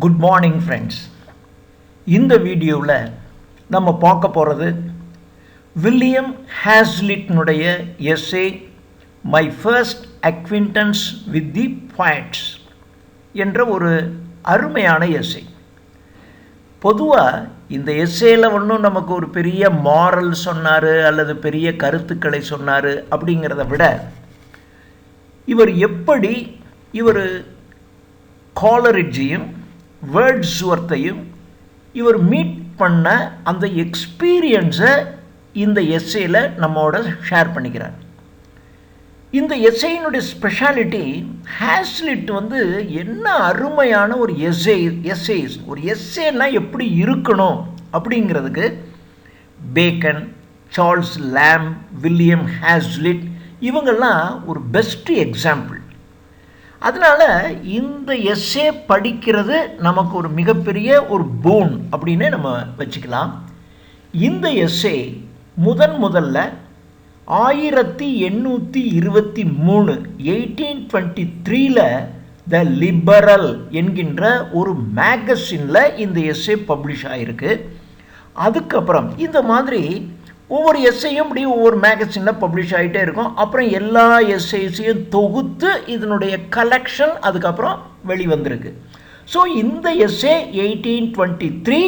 Good morning friends. இந்த வீடியோவில் நம்ம பார்க்க போகிறது வில்லியம் ஹேஸ்லிட்னுடைய essay my first acquaintance with the poets என்ற ஒரு அருமையான எஸ்ஸே. பொதுவாக இந்த எஸ்ஸேயில் ஒன்றும் நமக்கு ஒரு பெரிய மாரல் சொன்னார் அல்லது பெரிய கருத்துக்களை சொன்னார் அப்படிங்கிறத விட இவர் எப்படி காலரிட்ஜையும் வேர்ட்ஸ்வர்த்தையும் இவர் மீட் பண்ண அந்த எக்ஸ்பீரியன்ஸை இந்த எஸ்ஸேயில் நம்மோட ஷேர் பண்ணிக்கிறார். இந்த எஸ்ஸேயினுடைய ஸ்பெஷாலிட்டி, ஹேஸ்லிட் என்ன அருமையான ஒரு எஸ்ஸேஸ் ஒரு எஸ்ஸேன்னா எப்படி இருக்கணும் அப்படிங்கிறதுக்கு பேக்கன், சார்ல்ஸ் லேம்ப், வில்லியம் ஹேஸ்லிட் இவங்கெல்லாம் ஒரு பெஸ்ட் எக்ஸாம்பிள். அதனால் இந்த எஸ்ஸே படிக்கிறது நமக்கு ஒரு மிகப்பெரிய ஒரு போன் அப்படின்னு நம்ம வச்சுக்கலாம். இந்த எஸ்ஸே முதல்ல 1823 1823 த லிபரல் என்கின்ற ஒரு மேகசினில் இந்த எஸ்ஸே பப்ளிஷ் ஆகிருக்கு. அதுக்கப்புறம் இந்த மாதிரி ஒவ்வொரு எஸ்ஸையும் இப்படி ஒவ்வொரு மேகசினில் பப்ளிஷ் ஆகிட்டே இருக்கும். அப்புறம் எல்லா எஸ்ஸைஸையும் தொகுத்து இதனுடைய கலெக்ஷன் அதுக்கப்புறம் வெளிவந்திருக்கு. ஸோ இந்த எஸ்ஸே 1823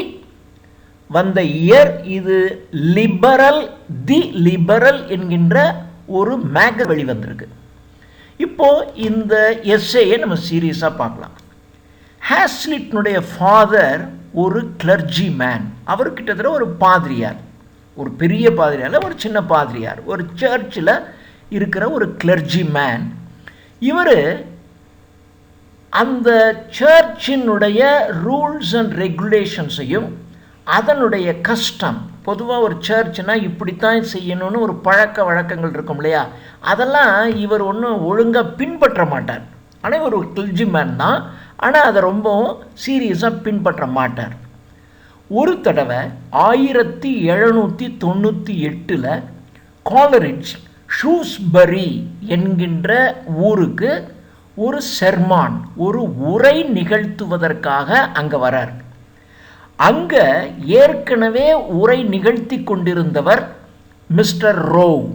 வந்த இயர். இது தி லிபரல் என்கின்ற ஒரு வெளிவந்திருக்கு. இப்போது இந்த எஸ்ஸேயை நம்ம சீரியஸாக பார்க்கலாம். ஹேஸ்லிட்னுடைய ஃபாதர் ஒரு கிளர்ஜி மேன். அவர் கிட்டத்தட்ட ஒரு பாதிரியார், ஒரு பெரிய பாதிரியார், ஒரு சின்ன பாதிரியார், ஒரு சர்ச்சில் இருக்கிற ஒரு கிளர்ஜி மேன். இவர் அந்த சர்ச்சினுடைய ரூல்ஸ் அண்ட் ரெகுலேஷன்ஸையும் அதனுடைய கஷ்டம், பொதுவாக ஒரு சர்ச்னால் இப்படித்தான் செய்யணும்னு ஒரு பழக்க வழக்கங்கள் இருக்கும் இல்லையா, அதெல்லாம் இவர் ஒன்றும் ஒழுங்காக பின்பற்ற மாட்டார். ஆனால் இவர் ஒரு கிளர்ஜி மேன் தான், ஆனால் அதை ரொம்பவும் சீரியஸாக பின்பற்ற மாட்டார். ஒரு தடவை 1798 காலரிட்ஜ் ஷூஸ்பரி என்கின்ற ஊருக்கு ஒரு செர்மான், ஒரு உரை நிகழ்த்துவதற்காக அங்கே வரார். அங்கே ஏற்கனவே உரை நிகழ்த்தி கொண்டிருந்தவர் மிஸ்டர் ரோவ்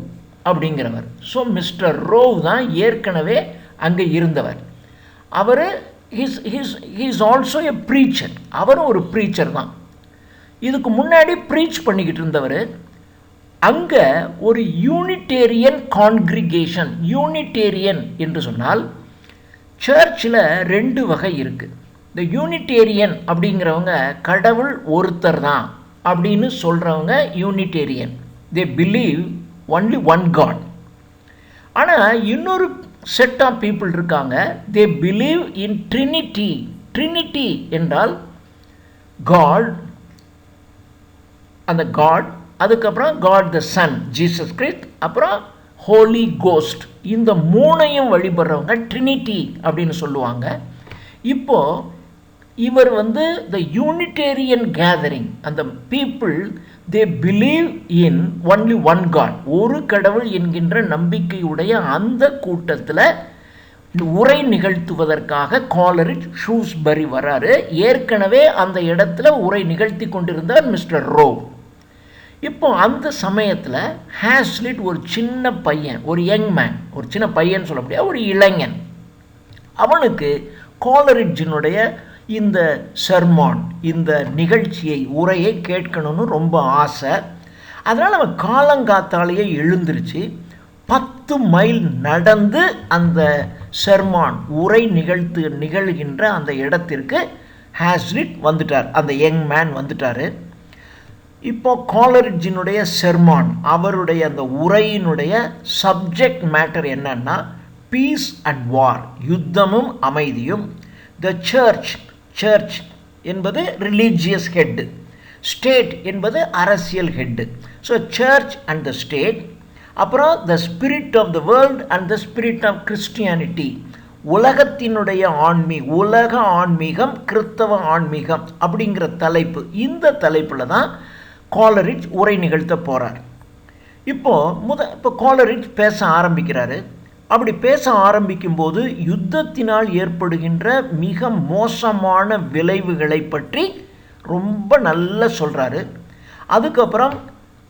அப்படிங்கிறவர். ஸோ மிஸ்டர் ரோவ் தான் ஏற்கனவே அங்கே இருந்தவர். அவர் இஸ் ஆல்சோ எ ப்ரீச்சர். அவரும் ஒரு ப்ரீச்சர் தான். இதுக்கு முன்னாடி ப்ரீச் பண்ணிக்கிட்டு இருந்தவர். அங்கே ஒரு யூனிட்டேரியன் கான்கிரிகேஷன். யூனிட்டேரியன் என்று சொன்னால் சர்ச்சில் 2 வகை இருக்குது. இந்த யூனிட்டேரியன் அப்படிங்கிறவங்க கடவுள் ஒருத்தர் தான் அப்படின்னு சொல்கிறவங்க Unitarian. They believe only one God. ஆனால் இன்னொரு செட் ஆஃப் பீப்புள் இருக்காங்க, they believe in Trinity. Trinity என்றால் காட், அந்த காட், அதுக்கப்புறம் God the son Jesus Christ, அப்புறம் ஹோலி கோஸ்ட். இந்த 3ஐயும் வழிபடுறவங்க ட்ரினிட்டி அப்படின்னு சொல்லுவாங்க. இப்போது இவர் த யூனிட்டேரியன் கேதரிங், அந்த people they believe in only one God, ஒரு கடவுள் என்கின்ற நம்பிக்கையுடைய அந்த கூட்டத்தில் உரை நிகழ்த்துவதற்காக காலரிட்ஜ் ஷூஸ்பரி வராரு. ஏற்கனவே அந்த இடத்துல உரை நிகழ்த்தி கொண்டிருந்தார் மிஸ்டர் ரோவ். இப்போ அந்த சமயத்தில் ஹேஸ்லிட் ஒரு சின்ன பையன், ஒரு யங் மேன், ஒரு சின்ன பையன் சொல்ல முடியாது, ஒரு இளைஞன். அவனுக்கு காலரிட்ஜினுடைய இந்த சர்மான், இந்த நிகழ்ச்சியை, உரையை கேட்கணும்னு ரொம்ப ஆசை. அதனால் அவன் காலங்காத்தாலேயே எழுந்திருச்சு 10 மைல் நடந்து அந்த சர்மான் உரை நிகழ்கின்ற அந்த இடத்திற்கு ஹேஸ்லிட் வந்துட்டார். அந்த யங் மேன் வந்துட்டார். இப்போ காலரிட்ஜினுடைய செர்மான், அவருடைய அந்த உரையினுடைய சப்ஜெக்ட் மேட்டர் என்னன்னா பீஸ் அண்ட் வார், யுத்தமும் அமைதியும். த சர்ச் என்பது ரிலீஜியஸ் ஹெட், ஸ்டேட் என்பது அரசியல் head. So church and the state. அப்புறம் the spirit of the world and the spirit of Christianity, உலகத்தினுடைய உலக ஆன்மீகம், கிறிஸ்தவ ஆன்மீகம் அப்படிங்கிற தலைப்பு. இந்த தலைப்பில் தான் காலரிட்ஜ் உரை நிகழ்த்த போகிறார். இப்போ காலரிட்ஜ் பேச ஆரம்பிக்கிறாரு. அப்படி பேச ஆரம்பிக்கும்போது யுத்தத்தினால் ஏற்படுகின்ற மிக மோசமான விளைவுகளை பற்றி ரொம்ப நல்லா சொல்கிறாரு. அதுக்கப்புறம்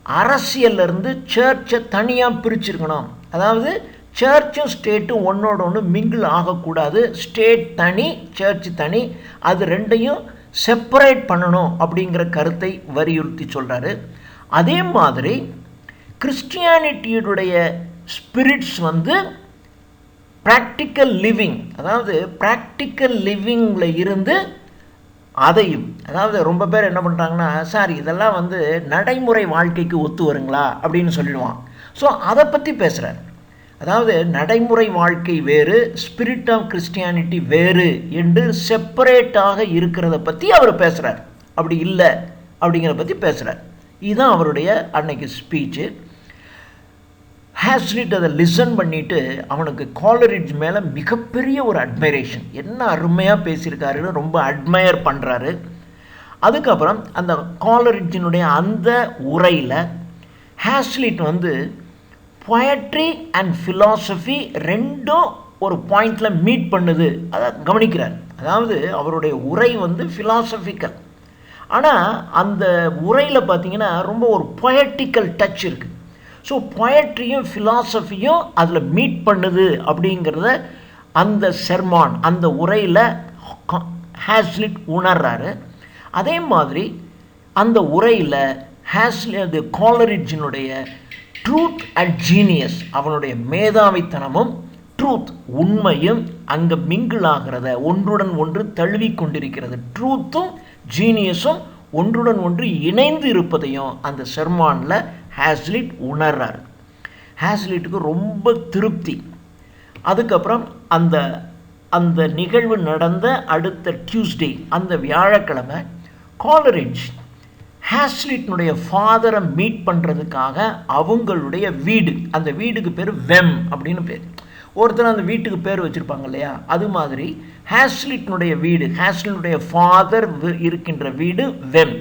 அரசியல்லேருந்து சர்ச்சை தனியாக பிரிச்சிருக்கணும். அதாவது சர்ச்சும் ஸ்டேட்டும் ஒன்றோட ஒன்று மிங்கிள் ஆகக்கூடாது. ஸ்டேட் தனி, சர்ச் தனி, அது ரெண்டையும் செப்பரேட் பண்ணணும் அப்படிங்கிற கருத்தை வலியுறுத்தி சொல்கிறாரு. அதே மாதிரி கிறிஸ்டியானிட்டியுடைய ஸ்பிரிட்ஸ் வந்து ப்ராக்டிக்கல் லிவிங், அதாவது ப்ராக்டிக்கல் லிவிங்கில் இருந்து அதையும், அதாவது ரொம்ப பேர் என்ன பண்ணுறாங்கன்னா, சார் இதெல்லாம் வந்து நடைமுறை வாழ்க்கைக்கு ஒத்து வருங்களா அப்படின்னு சொல்லிடுவான். ஸோ அதை பற்றி பேசுகிறார். அதாவது நடைமுறை வாழ்க்கை வேறு, ஸ்பிரிட் ஆஃப் கிறிஸ்டியானிட்டி வேறு என்று செப்பரேட்டாக இருக்கிறத பற்றி அவர் பேசுகிறார். அப்படி இல்லை அப்படிங்கிறத பற்றி பேசுகிறார். இதுதான் அவருடைய அன்னைக்கு ஸ்பீச்சு. ஹேஸ்லிட் அதை லிசன் பண்ணிவிட்டு அவனுக்கு காலரிட்ஜ் மேலே மிகப்பெரிய ஒரு அட்மைரேஷன், என்ன அருமையாக பேசியிருக்காருன்னு ரொம்ப அட்மையர் பண்ணுறாரு. அதுக்கப்புறம் அந்த காலரிட்ஜினுடைய அந்த உரையில் ஹேஸ்லிட் வந்து பொயட்ரி அண்ட் ஃபிலாசபி ரெண்டும் ஒரு பாயிண்டில் மீட் பண்ணுது, அதை கவனிக்கிறார். அதாவது அவருடைய உரை வந்து ஃபிலாசபிக்கல், ஆனால் அந்த உரையில் பார்த்திங்கன்னா ரொம்ப ஒரு பொயட்டிக்கல் டச் இருக்குது. ஸோ பொயட்ரியும் ஃபிலாசபியும் அதில் மீட் பண்ணுது அப்படிங்கிறத அந்த செர்மான், அந்த உரையில் ஹேஸ்லிட் உணர்றாரு. அதே மாதிரி அந்த உரையில் ஹேஸ்லிட் காலரிட்ஜினுடைய ட்ரூத் அண்ட் ஜீனியஸ், அவனுடைய மேதாவித்தனமும் ட்ரூத் உண்மையும் அங்கே மிங்கிள் ஆகிறத, ஒன்றுடன் ஒன்று தழுவி கொண்டிருக்கிறது, ட்ரூத்தும் ஜீனியஸும் ஒன்றுடன் ஒன்று இணைந்து இருப்பதையும் அந்த செர்மானில் ஹேஸ்லிட் உணர்றார். ஹேஸ்லிட்டுக்கு ரொம்ப திருப்தி. அதுக்கப்புறம் அந்த அந்த நிகழ்வு நடந்த அடுத்த டியூஸ்டே, அந்த வியாழக்கிழமை, காலரிட்ஜ் ஹேஸ்லிட்னுடைய ஃபாதரை மீட் பண்ணுறதுக்காக அவங்களுடைய வீடு, அந்த வீடுக்கு பேர் வெம் அப்படின்னு பேர். ஒருத்தர் அந்த வீட்டுக்கு பேர் வச்சுருப்பாங்க இல்லையா, அது மாதிரி ஹேஸ்லிட்னுடைய வீடு, ஹேஸ்லிட்னுடைய ஃபாதர் இருக்கின்ற வீடு வெம்.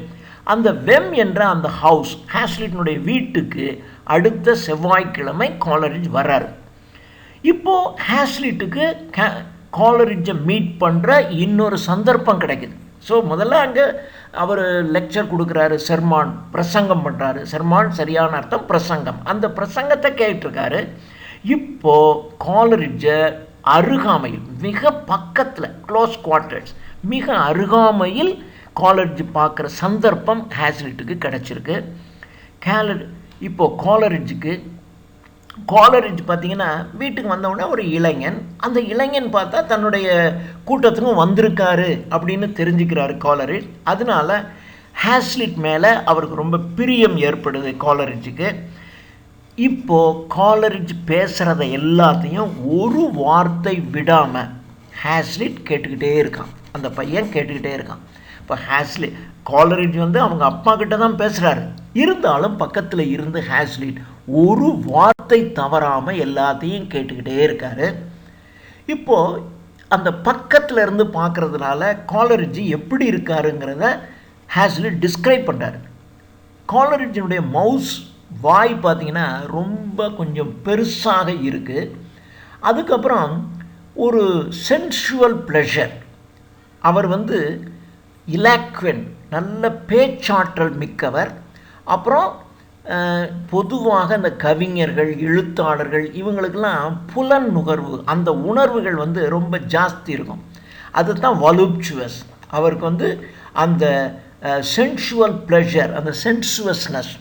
அந்த வெம் என்ற அந்த ஹவுஸ், ஹேஸ்லிட்னுடைய வீட்டுக்கு அடுத்த செவ்வாய்க்கிழமை காலரிட்ஜ் வர்றாரு. இப்போது ஹேஸ்லிட்டுக்கு காலரிட்ஜை மீட் பண்ணுற இன்னொரு சந்தர்ப்பம் கிடைக்குது. ஸோ முதல்ல அங்கே அவர் லெக்சர் கொடுக்குறாரு, செர்மான் பிரசங்கம் பண்ணுறாரு. செர்மான் சரியான அர்த்தம் பிரசங்கம். அந்த பிரசங்கத்தை கேட்டிருக்காரு. இப்போது காலரிட்ஜை அருகாமையில், மிக பக்கத்தில், க்ளோஸ் குவார்ட்டர்ஸ், மிக அருகாமையில் காலரிட்ஜ் பார்க்குற சந்தர்ப்பம் ஹேஸ்லிட்டுக்கு கிடச்சிருக்கு. இப்போது காலரிட்ஜ் பார்த்திங்கன்னா வீட்டுக்கு வந்தவுடனே ஒரு இளைஞன், அந்த இளைஞன் பார்த்தா தன்னுடைய கூட்டத்துக்கும் வந்திருக்காரு அப்படின்னு தெரிஞ்சுக்கிறாரு காலரிட்ஜ். அதனால ஹேஸ்லிட் மேலே அவருக்கு ரொம்ப பிரியம் ஏற்படுது காலரிட்ஜுக்கு. இப்போது காலரிட்ஜ் பேசுகிறத எல்லாத்தையும் ஒரு வார்த்தை விடாமல் ஹேஸ்லிட் கேட்டுக்கிட்டே இருக்கான். அந்த பையன் கேட்டுக்கிட்டே இருக்கான். இப்போ காலரிட்ஜ் வந்து அவங்க அப்பா கிட்ட தான் பேசுகிறாரு, இருந்தாலும் பக்கத்தில் இருந்து ஹேஸ்லிட் ஒரு வார்த்தை தவறாமல் எல்லாத்தையும் கேட்டுக்கிட்டே இருக்காரு. இப்போது அந்த பக்கத்தில் இருந்து பார்க்குறதுனால காலரிட்ஜ் எப்படி இருக்காருங்கிறத ஹேஸ்லிட் டிஸ்கிரைப் பண்ணுறாரு. காலரிட்ஜினுடைய வாய் பார்த்திங்கன்னா ரொம்ப கொஞ்சம் பெருசாக இருக்குது. அதுக்கப்புறம் ஒரு சென்சுவல் ப்ளஷர், அவர் வந்து இலாக்வென்ட், நல்ல பேச்சாற்றல் மிக்கவர். அப்புறம் பொதுவாக இந்த கவிஞர்கள், எழுத்தாளர்கள், இவங்களுக்கெல்லாம் புலன் நுகர்வு, அந்த உணர்வுகள் வந்து ரொம்ப ஜாஸ்தி இருக்கும். அதுதான் வலுப்சுவஸ். அவருக்கு வந்து அந்த சென்சுவல் ப்ளஷர், அந்த சென்சுவஸ்னஸ்,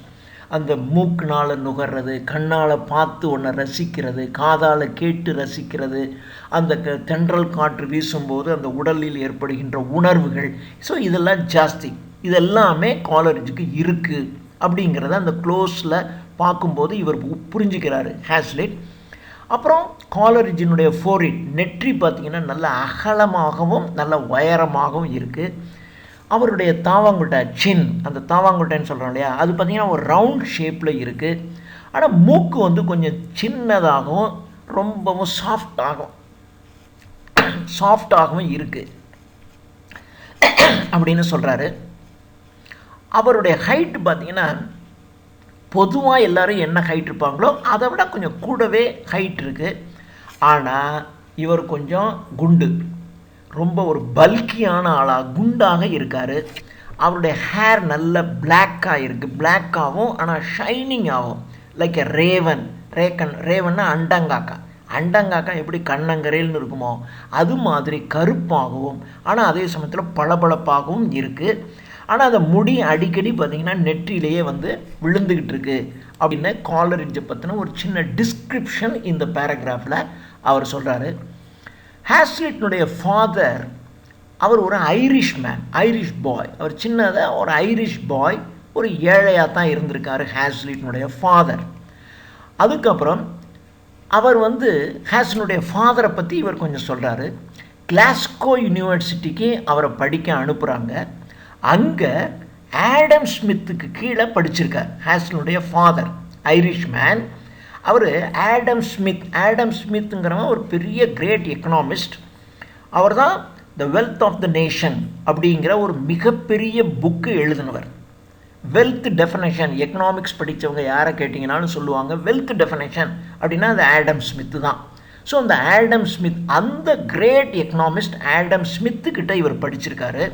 அந்த மூக்குனால் நுகர்றது, கண்ணால் பார்த்து ஒன்றை ரசிக்கிறது, காதால் கேட்டு ரசிக்கிறது, அந்த தென்றல் காற்று வீசும்போது அந்த உடலில் ஏற்படுகின்ற உணர்வுகள், ஸோ இதெல்லாம் ஜாஸ்தி. இதெல்லாமே காலரிட்ஜுக்கு இருக்குது அப்படிங்கிறத அந்த க்ளோஸில் பார்க்கும்போது இவர் புரிஞ்சுக்கிறாரு ஹேஸ்லிட். அப்புறம் காலரிட்ஜினுடைய ஃபோரிட், நெற்றி பார்த்திங்கன்னா நல்ல அகலமாகவும் நல்ல உயரமாகவும் இருக்குது. அவருடைய தாவாங்குட்டை, சின், அந்த தாவாங்குட்டைன்னு சொல்கிறோம் இல்லையா, அது பார்த்திங்கன்னா ஒரு ரவுண்ட் ஷேப்பில் இருக்குது. ஆனால் மூக்கு வந்து கொஞ்சம் சின்னதாகவும் ரொம்பவும் சாஃப்டாகவும் இருக்குது அப்படின்னு சொல்கிறாரு. அவருடைய ஹைட்டு பார்த்திங்கன்னா பொதுவாக எல்லோரும் என்ன ஹைட் இருப்பாங்களோ அதை விட கொஞ்சம் கூடவே ஹைட் இருக்குது. ஆனால் இவர் கொஞ்சம் குண்டு, ரொம்ப ஒரு பல்கியான ஆளாக குண்டாக இருக்கார். அவருடைய ஹேர் நல்ல பிளாக்காக இருக்குது, பிளாக்காகவும் ஆனால் ஷைனிங் ஆகும், லைக் எ ரேவன். ரேவன்னா அண்டங்காக்கா எப்படி கண்ணங்கரையில்னு இருக்குமோ அது மாதிரி கருப்பாகவும் ஆனால் அதே சமயத்தில் பளபளப்பாகவும் இருக்குது. ஆனால் அந்த முடி அடிக்கடி பார்த்திங்கன்னா நெற்றியிலேயே வந்து விழுந்துக்கிட்டு இருக்கு அப்படின்னு காலரிட்ஜை பற்றின ஒரு சின்ன டிஸ்கிரிப்ஷன் இந்த பேராகிராஃபில் அவர் சொல்கிறாரு. ஹேஸ்லிட்னுடைய ஃபாதர் அவர் ஒரு ஐரிஷ் பாய். அவர் சின்னதாக ஒரு ஐரிஷ் பாய், ஒரு ஏழையாக தான் இருந்திருக்காரு ஹேஸ்லிட்னுடைய ஃபாதர். அதுக்கப்புறம் அவர் வந்து ஹேஸ்லினுடைய ஃபாதரை பற்றி இவர் கொஞ்சம் சொல்கிறாரு. கிளாஸ்கோ யூனிவர்சிட்டிக்கு அவரை படிக்க அனுப்புகிறாங்க. அங்கே ஆடம் ஸ்மித்துக்கு கீழே படிச்சிருக்கார் ஹேஸ்லினுடைய ஃபாதர், ஐரிஷ் மேன். அவர் ஆடம் ஸ்மித்துங்கிறவன் ஒரு பெரிய கிரேட் எக்கனாமிஸ்ட். அவர் தான் the wealth of the nation அப்படிங்கிற ஒரு மிகப்பெரிய புக்கு எழுதினவர். வெல்த் டெஃபனேஷன், எக்கனாமிக்ஸ் படித்தவங்க யாரை கேட்டிங்கனாலும் சொல்லுவாங்க வெல்த் டெஃபனேஷன் அப்படின்னா அது ஆடம் ஸ்மித்து தான். ஸோ அந்த ஆடம் ஸ்மித், அந்த கிரேட் எக்கனாமிஸ்ட் ஆடம் ஸ்மித்துக்கிட்ட இவர் படிச்சிருக்காரு.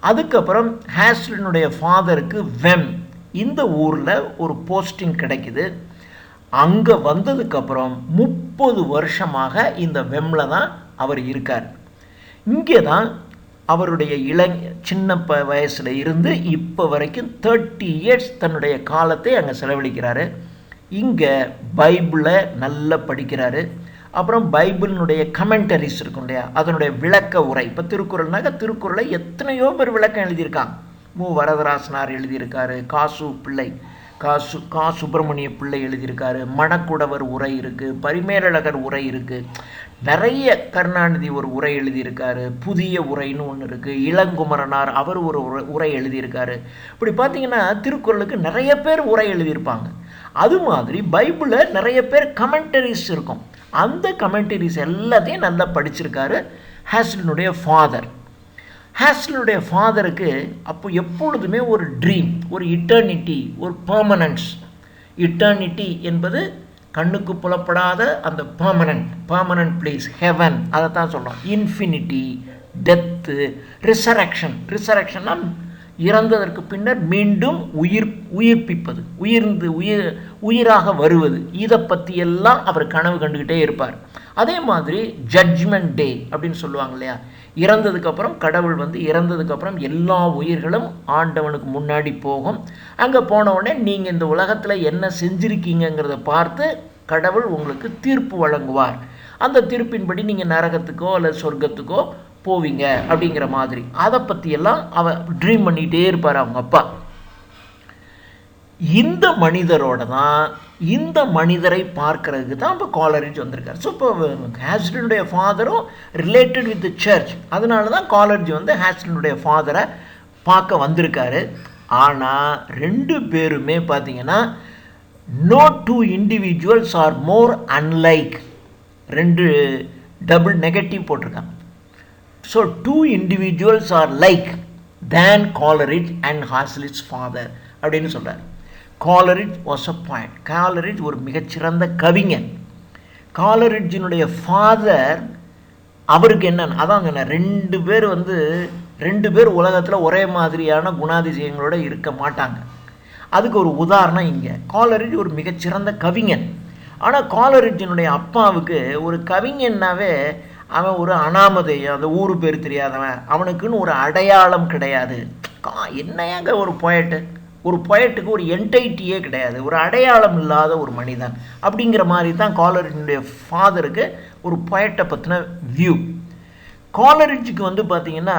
அதுக்கப்புறம் ஹேஸ்லினுடைய ஃபாதருக்கு இந்த ஊரில் ஒரு போஸ்டிங் கிடைக்குது. அங்கே வந்ததுக்கப்புறம் 30 வருஷமாக இந்த வெம்மில் தான் அவர் இருக்கார். இங்கே தான் அவருடைய சின்ன வயசில் இருந்து இப்போ வரைக்கும் 30 இயர்ஸ் தன்னுடைய காலத்தை அங்கே செலவழிக்கிறாரு. இங்கே பைபிளை நல்லா படிக்கிறாரு. அப்புறம் பைபிளினுடைய கமெண்டரிஸ் இருக்கும் இல்லையா, அதனுடைய விளக்க உரை. இப்போ திருக்குறள்னாக்க திருக்குறளை எத்தனையோ பேர் விளக்கம் எழுதியிருக்காங்க. வரதராசனார் எழுதியிருக்காரு, கா சுப்பிரமணிய பிள்ளை எழுதியிருக்காரு, மணக்குடவர் உரை இருக்குது, பரிமேலழகர் உரை இருக்குது, நிறைய கருணாநிதி ஒரு உரை எழுதியிருக்காரு, புதிய உரைன்னு ஒன்று இருக்குது, இளங்குமரனார் அவர் ஒரு உரை எழுதியிருக்காரு. இப்படி பார்த்தீங்கன்னா திருக்குறளுக்கு நிறைய பேர் உரை எழுதியிருப்பாங்க. அது மாதிரி பைபிளில் நிறைய பேர் கமெண்டரிஸ் இருக்கும். அந்த கமெண்டரிஸ் எல்லாத்தையும் நல்லா படிச்சிருக்காரு ஹேஸ்லினுடைய ஃபாதர். ஹேஸ்லினுடைய ஃபாதருக்கு அப்போ எப்பொழுதுமே ஒரு ட்ரீம், ஒரு இட்டர்னிட்டி, ஒரு பெர்மனன்ஸ். இட்டர்னிட்டி என்பது கண்ணுக்கு புலப்படாத அந்த பெர்மனன்ட் பிளேஸ், ஹெவன், அதை தான் சொல்கிறோம். இன்ஃபினிட்டி, டெத்து, ரிசரக்ஷன்னா இறந்ததற்கு பின்னர் மீண்டும் உயிர்ப்பிப்பது, உயிராக வருவது. இதை பற்றியெல்லாம் அவர் கனவு கண்டுக்கிட்டே இருப்பார். அதே மாதிரி ஜட்ஜ்மெண்ட் டே அப்படின்னு சொல்லுவாங்க இல்லையா, இறந்ததுக்கப்புறம் கடவுள் வந்து இறந்ததுக்கப்புறம் எல்லா உயிர்களும் ஆண்டவனுக்கு முன்னாடி போகும். அங்கே போன உடனே நீங்கள் இந்த உலகத்தில் என்ன செஞ்சுருக்கீங்கிறத பார்த்து கடவுள் உங்களுக்கு தீர்ப்பு வழங்குவார். அந்த தீர்ப்பின்படி நீங்கள் நரகத்துக்கோ அல்லது சொர்க்கத்துக்கோ போவீங்க அப்படிங்கிற மாதிரி. அதை பற்றியெல்லாம் அவர் ட்ரீம் பண்ணிகிட்டே இருப்பார் அவங்க அப்பா. இந்த மனிதரோட தான், இந்த மனிதரை பார்க்கறதுக்கு தான் இப்போ காலரிட்ஜ் வந்திருக்கார். ஸோ இப்போ ஹேஸ்லினுடைய ஃபாதரும் ரிலேட்டட் வித் சர்ச், அதனால தான் காலரிட்ஜ் வந்து ஹேஸ்லினுடைய ஃபாதரை பார்க்க வந்திருக்காரு. ஆனால் 2 பேருமே பார்த்தீங்கன்னா no two individuals are more unlike. 2 double negative போட்டிருக்காங்க. So 2 individuals are like than Coleridge and Hazlitt's father அப்படின்னு சொல்கிறார். காலரிட்ஜ் வாஸ் அ பாயிண்ட். காலரிட்ஜ் ஒரு மிகச்சிறந்த கவிஞன். காலரிட்ஜினுடைய ஃபாதர் அவருக்கு என்னன்னு அதான் சொன்னேன், 2 பேர் உலகத்தில் ஒரே மாதிரியான குணாதிசயங்களோடு இருக்க மாட்டாங்க. அதுக்கு ஒரு உதாரணம் இங்கே. காலரிட்ஜ் ஒரு மிகச்சிறந்த கவிஞன். ஆனால் காலரிட்ஜினுடைய அப்பாவுக்கு ஒரு கவிஞன்னாவே அவன் ஒரு அனாமதேயம், அந்த ஊரு பேர் தெரியாதவன், அவனுக்குன்னு ஒரு அடையாளம் கிடையாது. என்னையாங்க ஒரு பொயட்டுக்கு ஒரு என்டைட்டியே கிடையாது, ஒரு அடையாளம் இல்லாத ஒரு மனிதன் அப்படிங்கிற மாதிரி தான் காலரிட்ஜினுடைய ஃபாதருக்கு ஒரு பொயட்டை பற்றின வியூ. காலரிட்ஜுக்கு வந்து பார்த்திங்கன்னா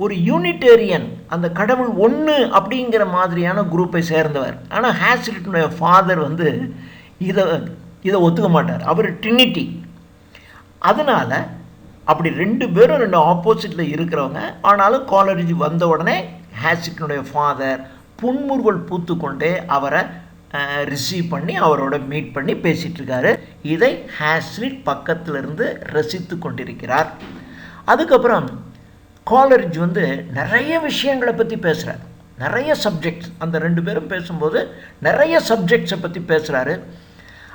ஒரு யூனிட்டேரியன், அந்த கடவுள் ஒன்று அப்படிங்கிற மாதிரியான குரூப்பை சேர்ந்தவர். ஆனால் ஹேஸ்லிட்னுடைய ஃபாதர் வந்து இதை ஒத்துக்க மாட்டார், அவர் ட்ரினிட்டி. அதனால் அப்படி 2 பேரும் 2 ஆப்போசிட்டில் இருக்கிறவங்க. ஆனாலும் காலரிட்ஜ் வந்த உடனே ஹேஸ்லிட்னுடைய ஃபாதர் புன்முறுவல் பூத்துக்கொண்டே அவரை ரிசீவ் பண்ணி அவரோட மீட் பண்ணி பேசிகிட்ருக்காரு. இதை ஹேஸ்லிட் பக்கத்திலிருந்து ரசித்து கொண்டிருக்கிறார். அதுக்கப்புறம் காலரிட்ஜ் வந்து நிறைய விஷயங்களை பற்றி பேசுகிறார், நிறைய சப்ஜெக்ட்ஸ். அந்த 2 பேரும் பேசும்போது நிறைய சப்ஜெக்ட்ஸை பற்றி பேசுகிறாரு.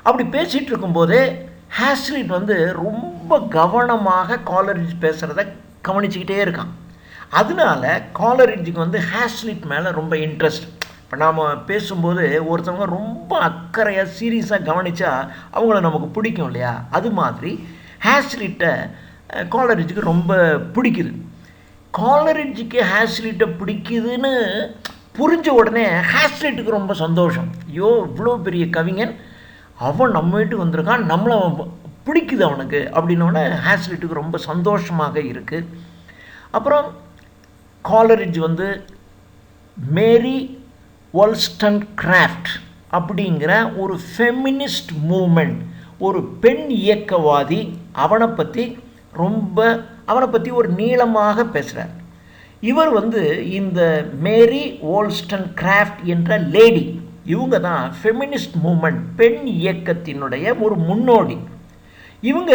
அப்படி பேசிகிட்டு இருக்கும்போதே ஹேஸ்லிட் வந்து ரொம்ப கவனமாக காலரிட்ஜ் பேசுகிறத கவனிச்சுக்கிட்டே இருக்கான். அதனால காலரிட்ஜுக்கு வந்து ஹேஸ்லிட் மேலே ரொம்ப இன்ட்ரெஸ்ட். இப்போ நாம் பேசும்போது ஒருத்தவங்க ரொம்ப அக்கறையாக சீரியஸாக கவனித்தா அவங்கள நமக்கு பிடிக்கும் இல்லையா? அது மாதிரி ஹேஸ்லிட்டை காலரிட்ஜுக்கு ரொம்ப பிடிக்குது. காலரிட்ஜுக்கு ஹேஸ்லிட்டை பிடிக்குதுன்னு புரிஞ்ச உடனே ஹேஸ்லிட்டுக்கு ரொம்ப சந்தோஷம். ஐயோ, இவ்வளோ பெரிய கவிஞன், அவன் நம்ம வீட்டுக்கு வந்திருக்கான், நம்மளை பிடிக்குது அவனுக்கு அப்படின்னோடனே ஹேஸ்லிட்டுக்கு ரொம்ப சந்தோஷமாக இருக்குது. அப்புறம் காலரிட்ஜ் வந்து மேரி wollstonecraft அப்படிங்கிற ஒரு ஃபெமினிஸ்ட் மூமெண்ட், ஒரு பெண் இயக்கவாதி, அவனை பற்றி ஒரு நீளமாக பேசுகிறார். இவர் வந்து இந்த மேரி wollstonecraft என்ற லேடி, இவங்க தான் ஃபெமினிஸ்ட் மூமெண்ட், பெண் இயக்கத்தினுடைய ஒரு முன்னோடி. இவங்க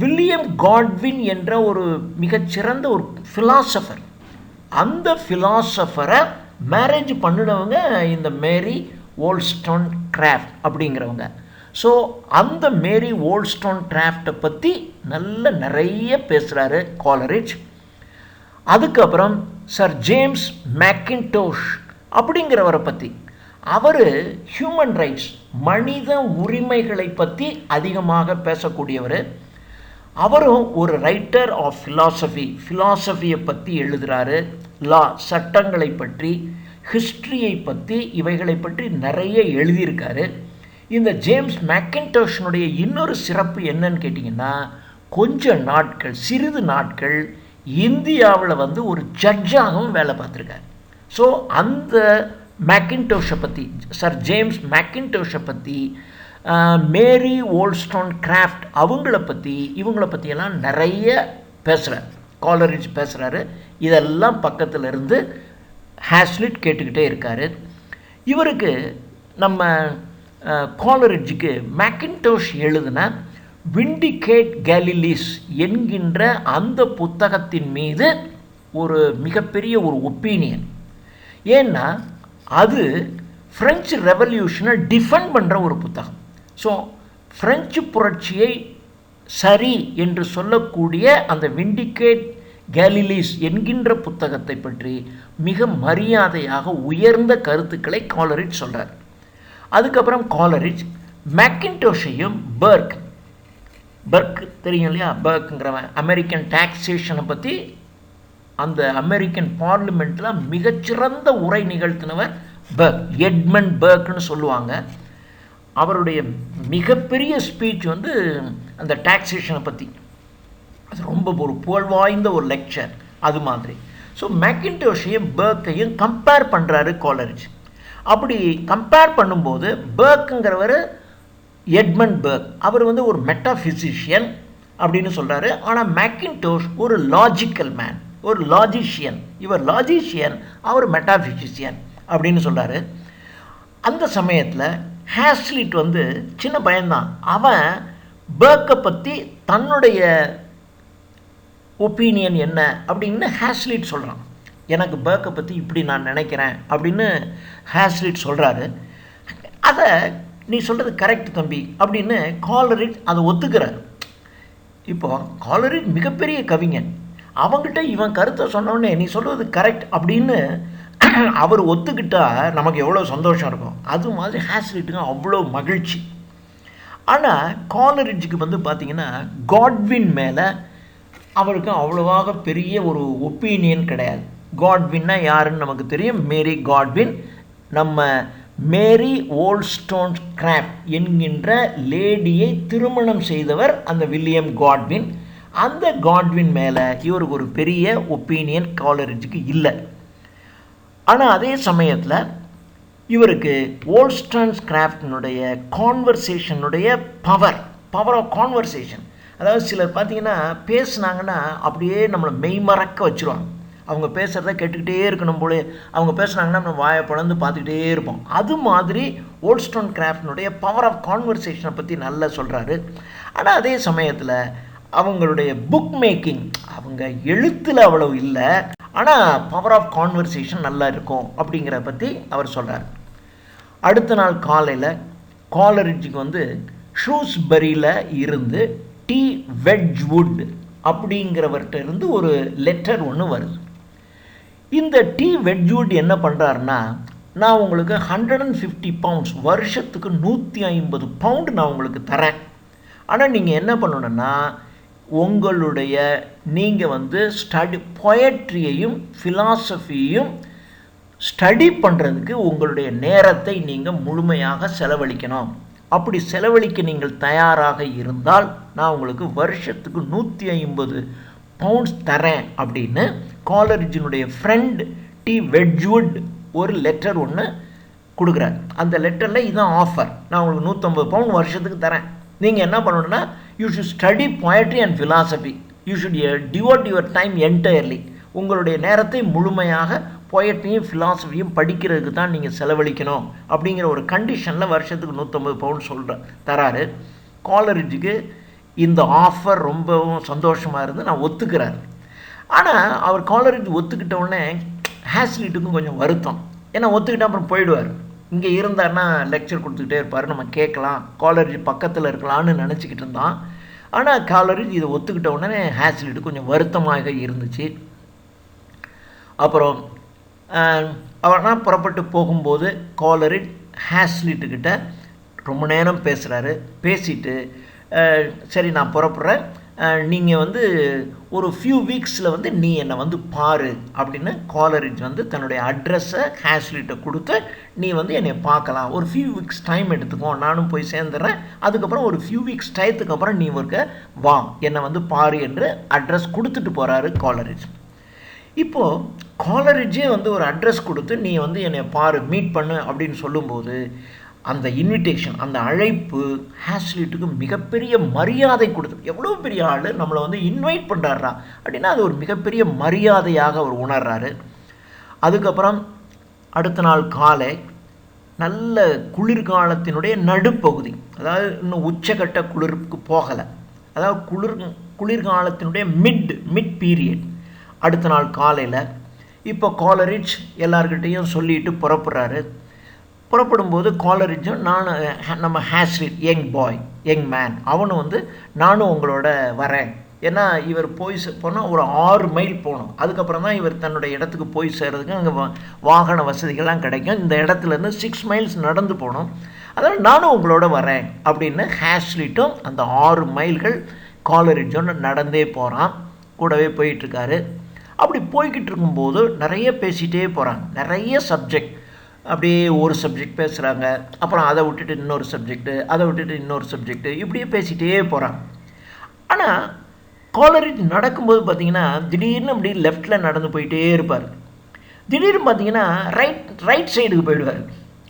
வில்லியம் காட்வின் என்ற ஒரு மிகச்சிறந்த ஒரு ஃபிலாசபர். அந்த ஃபிலாசபரை மேரேஜ் பண்ணினவங்க இந்த மேரி wollstonecraft அப்படிங்கிறவங்க. ஸோ அந்த மேரி wollstonecraftை பற்றி நிறைய பேசுகிறாரு காலரிட்ஜ். அதுக்கப்புறம் சர் ஜேம்ஸ் மேக்கின்டோஷ் அப்படிங்கிறவரை பற்றி, அவர் ஹியூமன் ரைட்ஸ், மனித உரிமைகளை பற்றி அதிகமாக பேசக்கூடியவர். அவரும் ஒரு ரைட்டர் ஆஃப் ஃபிலாசபியை பற்றி எழுதுகிறாரு. லா, சட்டங்களை பற்றி, ஹிஸ்ட்ரியை பற்றி, இவைகளை பற்றி நிறைய எழுதியிருக்காரு. இந்த ஜேம்ஸ் மேக்கின்டோஷனுடைய இன்னொரு சிறப்பு என்னன்னு கேட்டிங்கன்னா, சிறிது நாட்கள் இந்தியாவில் வந்து ஒரு ஜட்ஜாகவும் வேலை பார்த்துருக்காரு. ஸோ அந்த மேக்கின்டோஷை பற்றி, சர் ஜேம்ஸ் மேக்கின்டோஷை பற்றி, மேரி wollstonecraft இவங்கள பற்றியெல்லாம் நிறைய பேசுகிறார், காலரிட்ஜ் பேசுகிறாரு. இதெல்லாம் பக்கத்தில் இருந்து ஹேஸ்லிட் கேட்டுக்கிட்டே இருக்கார். இவருக்கு நம்ம காலரிட்ஜுக்கு மேக்கின்டோஷ் எழுதின விண்டிகேட் கேலிலீஸ் என்கின்ற அந்த புத்தகத்தின் மீது ஒரு மிகப்பெரிய ஒரு ஒப்பீனியன். ஏன்னா அது ஃப்ரெஞ்சு ரெவல்யூஷனை டிஃபெண்ட் பண்ணுற ஒரு புத்தகம். ஸோ ஃப்ரெஞ்சு புரட்சியை சரி என்று சொல்லக்கூடிய அந்த விண்டிகேட் கேலிலீஸ் என்கின்ற புத்தகத்தை பற்றி மிக மரியாதையாக உயர்ந்த கருத்துக்களை காலரிட்ஜ் சொல்கிறார். அதுக்கப்புறம் காலரிட்ஜ் மேக்கின்டோஷையும் பர்க் தெரியும் இல்லையா? பர்க்குங்கிறவன் அமெரிக்கன் டாக்ஸேஷனை பற்றி அந்த அமெரிக்கன் பார்லிமெண்ட்டில் மிகச்சிறந்த உரை நிகழ்த்தினவர் பர்க், எட்மண்ட் பர்க்னு சொல்லுவாங்க. அவருடைய மிகப்பெரிய ஸ்பீச் வந்து அந்த டாக்ஸேஷனை பற்றி, அது ரொம்ப ஒரு புகழ்வாய்ந்த ஒரு லெக்சர் அது மாதிரி. ஸோ மேக்கின்டோஷையும் பர்க்கையும் கம்பேர் பண்ணுறாரு காலரிட்ஜ். அப்படி கம்பேர் பண்ணும்போது பர்க்குங்கிறவர், எட்மண்ட் பர்க், அவர் வந்து ஒரு மெட்டாஃபிசிஷியன் அப்படின்னு சொல்கிறாரு. ஆனால் மேக்கின்டோஷ் ஒரு லாஜிக்கல் மேன், ஒரு லாஜிஷியன். இவர் லாஜிஷியன், அவர் மெட்டாஃபிசிஷியன் அப்படின்னு சொல்கிறாரு. அந்த சமயத்தில் ஹேஸ்லிட் வந்து சின்ன பையன்தான். அவன் பர்க்கை பற்றி தன்னுடைய ஒப்பீனியன் என்ன அப்படின்னு ஹேஸ்லிட் சொல்கிறான். எனக்கு பர்க்கை பற்றி இப்படி நான் நினைக்கிறேன் அப்படின்னு ஹேஸ்லிட் சொல்கிறாரு. அதை நீ சொல்கிறது கரெக்ட் தம்பி அப்படின்னு காலரிட்ஜ் அதை ஒத்துக்கிறார். இப்போது காலரிட்ஜ் மிகப்பெரிய கவிஞன், அவங்ககிட்ட இவன் கருத்தை சொன்னோடனே நீ சொல்கிறது கரெக்ட் அப்படின்னு அவர் ஒத்துக்கிட்டா நமக்கு எவ்வளோ சந்தோஷம் இருக்கும். அது மாதிரி ஹேஸ்லிட்டுக்கு அவ்வளோ மகிழ்ச்சி. ஆனால் காலரிட்ஜுக்கு வந்து பார்த்திங்கன்னா காட்வின் மேலே அவருக்கு அவ்வளோவாக பெரிய ஒரு ஒப்பீனியன் கிடையாது. காட்வின்னா யாருன்னு நமக்கு தெரியும், மேரி காட்வின். நம்ம மேரி wollstonecraft என்கின்ற லேடியை திருமணம் செய்தவர் அந்த வில்லியம் காட்வின். அந்த காட்வின் மேலே இவருக்கு ஒரு பெரிய ஒப்பீனியன் காலரிட்ஜுக்கு இல்லை. ஆனால் அதே சமயத்தில் இவருக்கு wollstonecraftனுடைய கான்வர்சேஷனுடைய பவர் ஆஃப் கான்வர்சேஷன், அதாவது சிலர் பார்த்தீங்கன்னா பேசுனாங்கன்னா அப்படியே நம்மளை மெய்மறக்க வச்சுருவாங்க. அவங்க பேசுகிறத கேட்டுக்கிட்டே இருக்கணும் போல, அவங்க பேசுனாங்கன்னா நம்ம வாயை பிளந்து பார்த்துக்கிட்டே இருப்போம். அது மாதிரி wollstonecraftனுடைய பவர் ஆஃப் கான்வர்சேஷனை பற்றி நல்லா சொல்கிறாரு. ஆனால் அதே சமயத்தில் அவங்களுடைய புக் மேக்கிங், அவங்க எழுத்தில் அவ்வளவு இல்லை, ஆனால் பவர் ஆஃப் கான்வர்சேஷன் நல்லா இருக்கும் அப்படிங்கிறத பற்றி அவர் சொல்கிறார். அடுத்த நாள் காலையில் காலரிட்ஜுக்கு வந்து ஷ்ரூஸ்பரியில் இருந்து டி வெட்ஜ்வுட் அப்படிங்கிறவர்கிட்ட இருந்து ஒரு லெட்டர் ஒன்று வருது. இந்த டி வெட்ஜ்வுட் என்ன பண்ணுறாருன்னா, நான் உங்களுக்கு 150 பவுண்ட்ஸ், வருஷத்துக்கு 150 பவுண்டு நான் உங்களுக்கு தரேன். ஆனால் நீங்கள் என்ன பண்ணணுன்னா, நீங்கள் ஸ்டடி பொயட்ரியையும் ஃபிலாசபியையும் ஸ்டடி பண்ணுறதுக்கு உங்களுடைய நேரத்தை நீங்கள் முழுமையாக செலவழிக்கணும். அப்படி செலவழிக்க நீங்கள் தயாராக இருந்தால் நான் உங்களுக்கு வருஷத்துக்கு 150 பவுண்ட்ஸ் தரேன் அப்படின்னு காலரிஜினுடைய ஃப்ரெண்ட் டி வெட்ஜ்வுட் ஒரு லெட்டர் ஒன்று கொடுக்குறாரு. அந்த லெட்டரில் இதுதான் ஆஃபர், நான் உங்களுக்கு 150 பவுண்ட் வருஷத்துக்கு தரேன். நீங்கள் என்ன பண்ணணுன்னா, you should study poetry and philosophy, you should டிவோட் your time entirely. உங்களுடைய நேரத்தை முழுமையாக பொயட்ரியும் ஃபிலாசபியும் படிக்கிறதுக்கு தான் நீங்கள் செலவழிக்கணும் அப்படிங்கிற ஒரு கண்டிஷனில் வருஷத்துக்கு 150 பவுண்ட் தராரு. காலரிஜுக்கு இந்த ஆஃபர் ரொம்பவும் சந்தோஷமாக இருந்து நான் ஒத்துக்கிறார். ஆனால் அவர் காலரிஜ் ஒத்துக்கிட்ட உடனே ஹேஸ்லிட்டுக்கும் கொஞ்சம் வருத்தம். ஏன்னா ஒத்துக்கிட்ட அப்புறம் போயிடுவார். இங்கே இருந்தார்னா லெக்சர் கொடுத்துக்கிட்டே இருப்பார், நம்ம கேட்கலாம், காலரிஜ் பக்கத்தில் இருக்கலாம்னு நினச்சிக்கிட்டு இருந்தான். ஆனால் காலரிஜ் இதை ஒத்துக்கிட்ட உடனே ஹேஸ்லிட்டு கொஞ்சம் வருத்தமாக இருந்துச்சு. அப்புறம் அவர்னா புறப்பட்டு போகும்போது காலரிஜ் ஹேஸ்லிட்டுக்கிட்ட ரொம்ப நேரம் பேசுகிறாரு. பேசிட்டு சரி நான் புறப்படுறேன், நீங்கள் ஒரு ஃபியூ வீக்ஸில் நீ என்னை பாரு அப்படின்னு காலரிஜ் தன்னுடைய அட்ரஸை ஹேஸ்லிட்டை கொடுத்து, நீ என்னை பார்க்கலாம், ஒரு ஃபியூ வீக்ஸ் டைம் எடுத்துக்கோ, நானும் போய் சேர்ந்துடுறேன், அதுக்கப்புறம் ஒரு ஃபியூ வீக்ஸ் டயத்துக்கு அப்புறம் நீ வா என்னை பாரு என்று அட்ரஸ் கொடுத்துட்டு போகிறாரு காலரிஜ். இப்போது காலரிஜே ஒரு அட்ரஸ் கொடுத்து நீ என்னை பாரு, மீட் பண்ணு அப்படின்னு சொல்லும்போது அந்த இன்விடேஷன், அந்த அழைப்பு ஹேஸ்லிட்டுக்கு மிகப்பெரிய மரியாதை கொடுத்து, எவ்வளோ பெரிய ஆள் நம்மளை இன்வைட் பண்ணுறாரா அப்படின்னா அது ஒரு மிகப்பெரிய மரியாதையாக அவர் உணர்றாரு. அதுக்கப்புறம் அடுத்த நாள் காலை நல்ல குளிர்காலத்தினுடைய நடுப்பகுதி, அதாவது இன்னும் உச்சக்கட்ட குளிருக்கு போகலை, அதாவது குளிர்காலத்தினுடைய மிட் பீரியட். அடுத்த நாள் காலையில் இப்போ காலரிஜ் எல்லார்கிட்டையும் சொல்லிட்டு புறப்படுறாரு. புறப்படும்போது காலரிஜும் நம்ம ஹேஸ்லிட் யங் மேன் அவனும் நானும் உங்களோட வரேன். ஏன்னா இவர் போனால் ஒரு 6 மைல் போகணும், அதுக்கப்புறம் தான் இவர் தன்னுடைய இடத்துக்கு போய் சேர்றதுக்கு அங்கே வாகன வசதிகள்லாம் கிடைக்கும். இந்த இடத்துலேருந்து 6 மைல்ஸ் நடந்து போகணும், அதனால் நானும் உங்களோட வரேன் அப்படின்னு ஹேஸ்லிட்டும் அந்த 6 மைல்கள் காலரிஜும் நடந்தே போகிறான், கூடவே போயிட்டுருக்காரு. அப்படி போய்கிட்டு இருக்கும்போது நிறைய பேசிகிட்டே போகிறாங்க, நிறைய சப்ஜெக்ட், அப்படியே ஒரு சப்ஜெக்ட் பேசுகிறாங்க, அப்புறம் அதை விட்டுட்டு இன்னொரு சப்ஜெக்டு, அதை விட்டுட்டு இன்னொரு சப்ஜெக்டு, இப்படியே பேசிகிட்டே போகிறாங்க. ஆனால் காலரிஜ் நடக்கும்போது பார்த்திங்கன்னா திடீர்னு அப்படி லெஃப்டில் நடந்து போயிட்டே இருப்பார். திடீர்னு பார்த்திங்கன்னா ரைட் சைடுக்கு போயிடுவார்.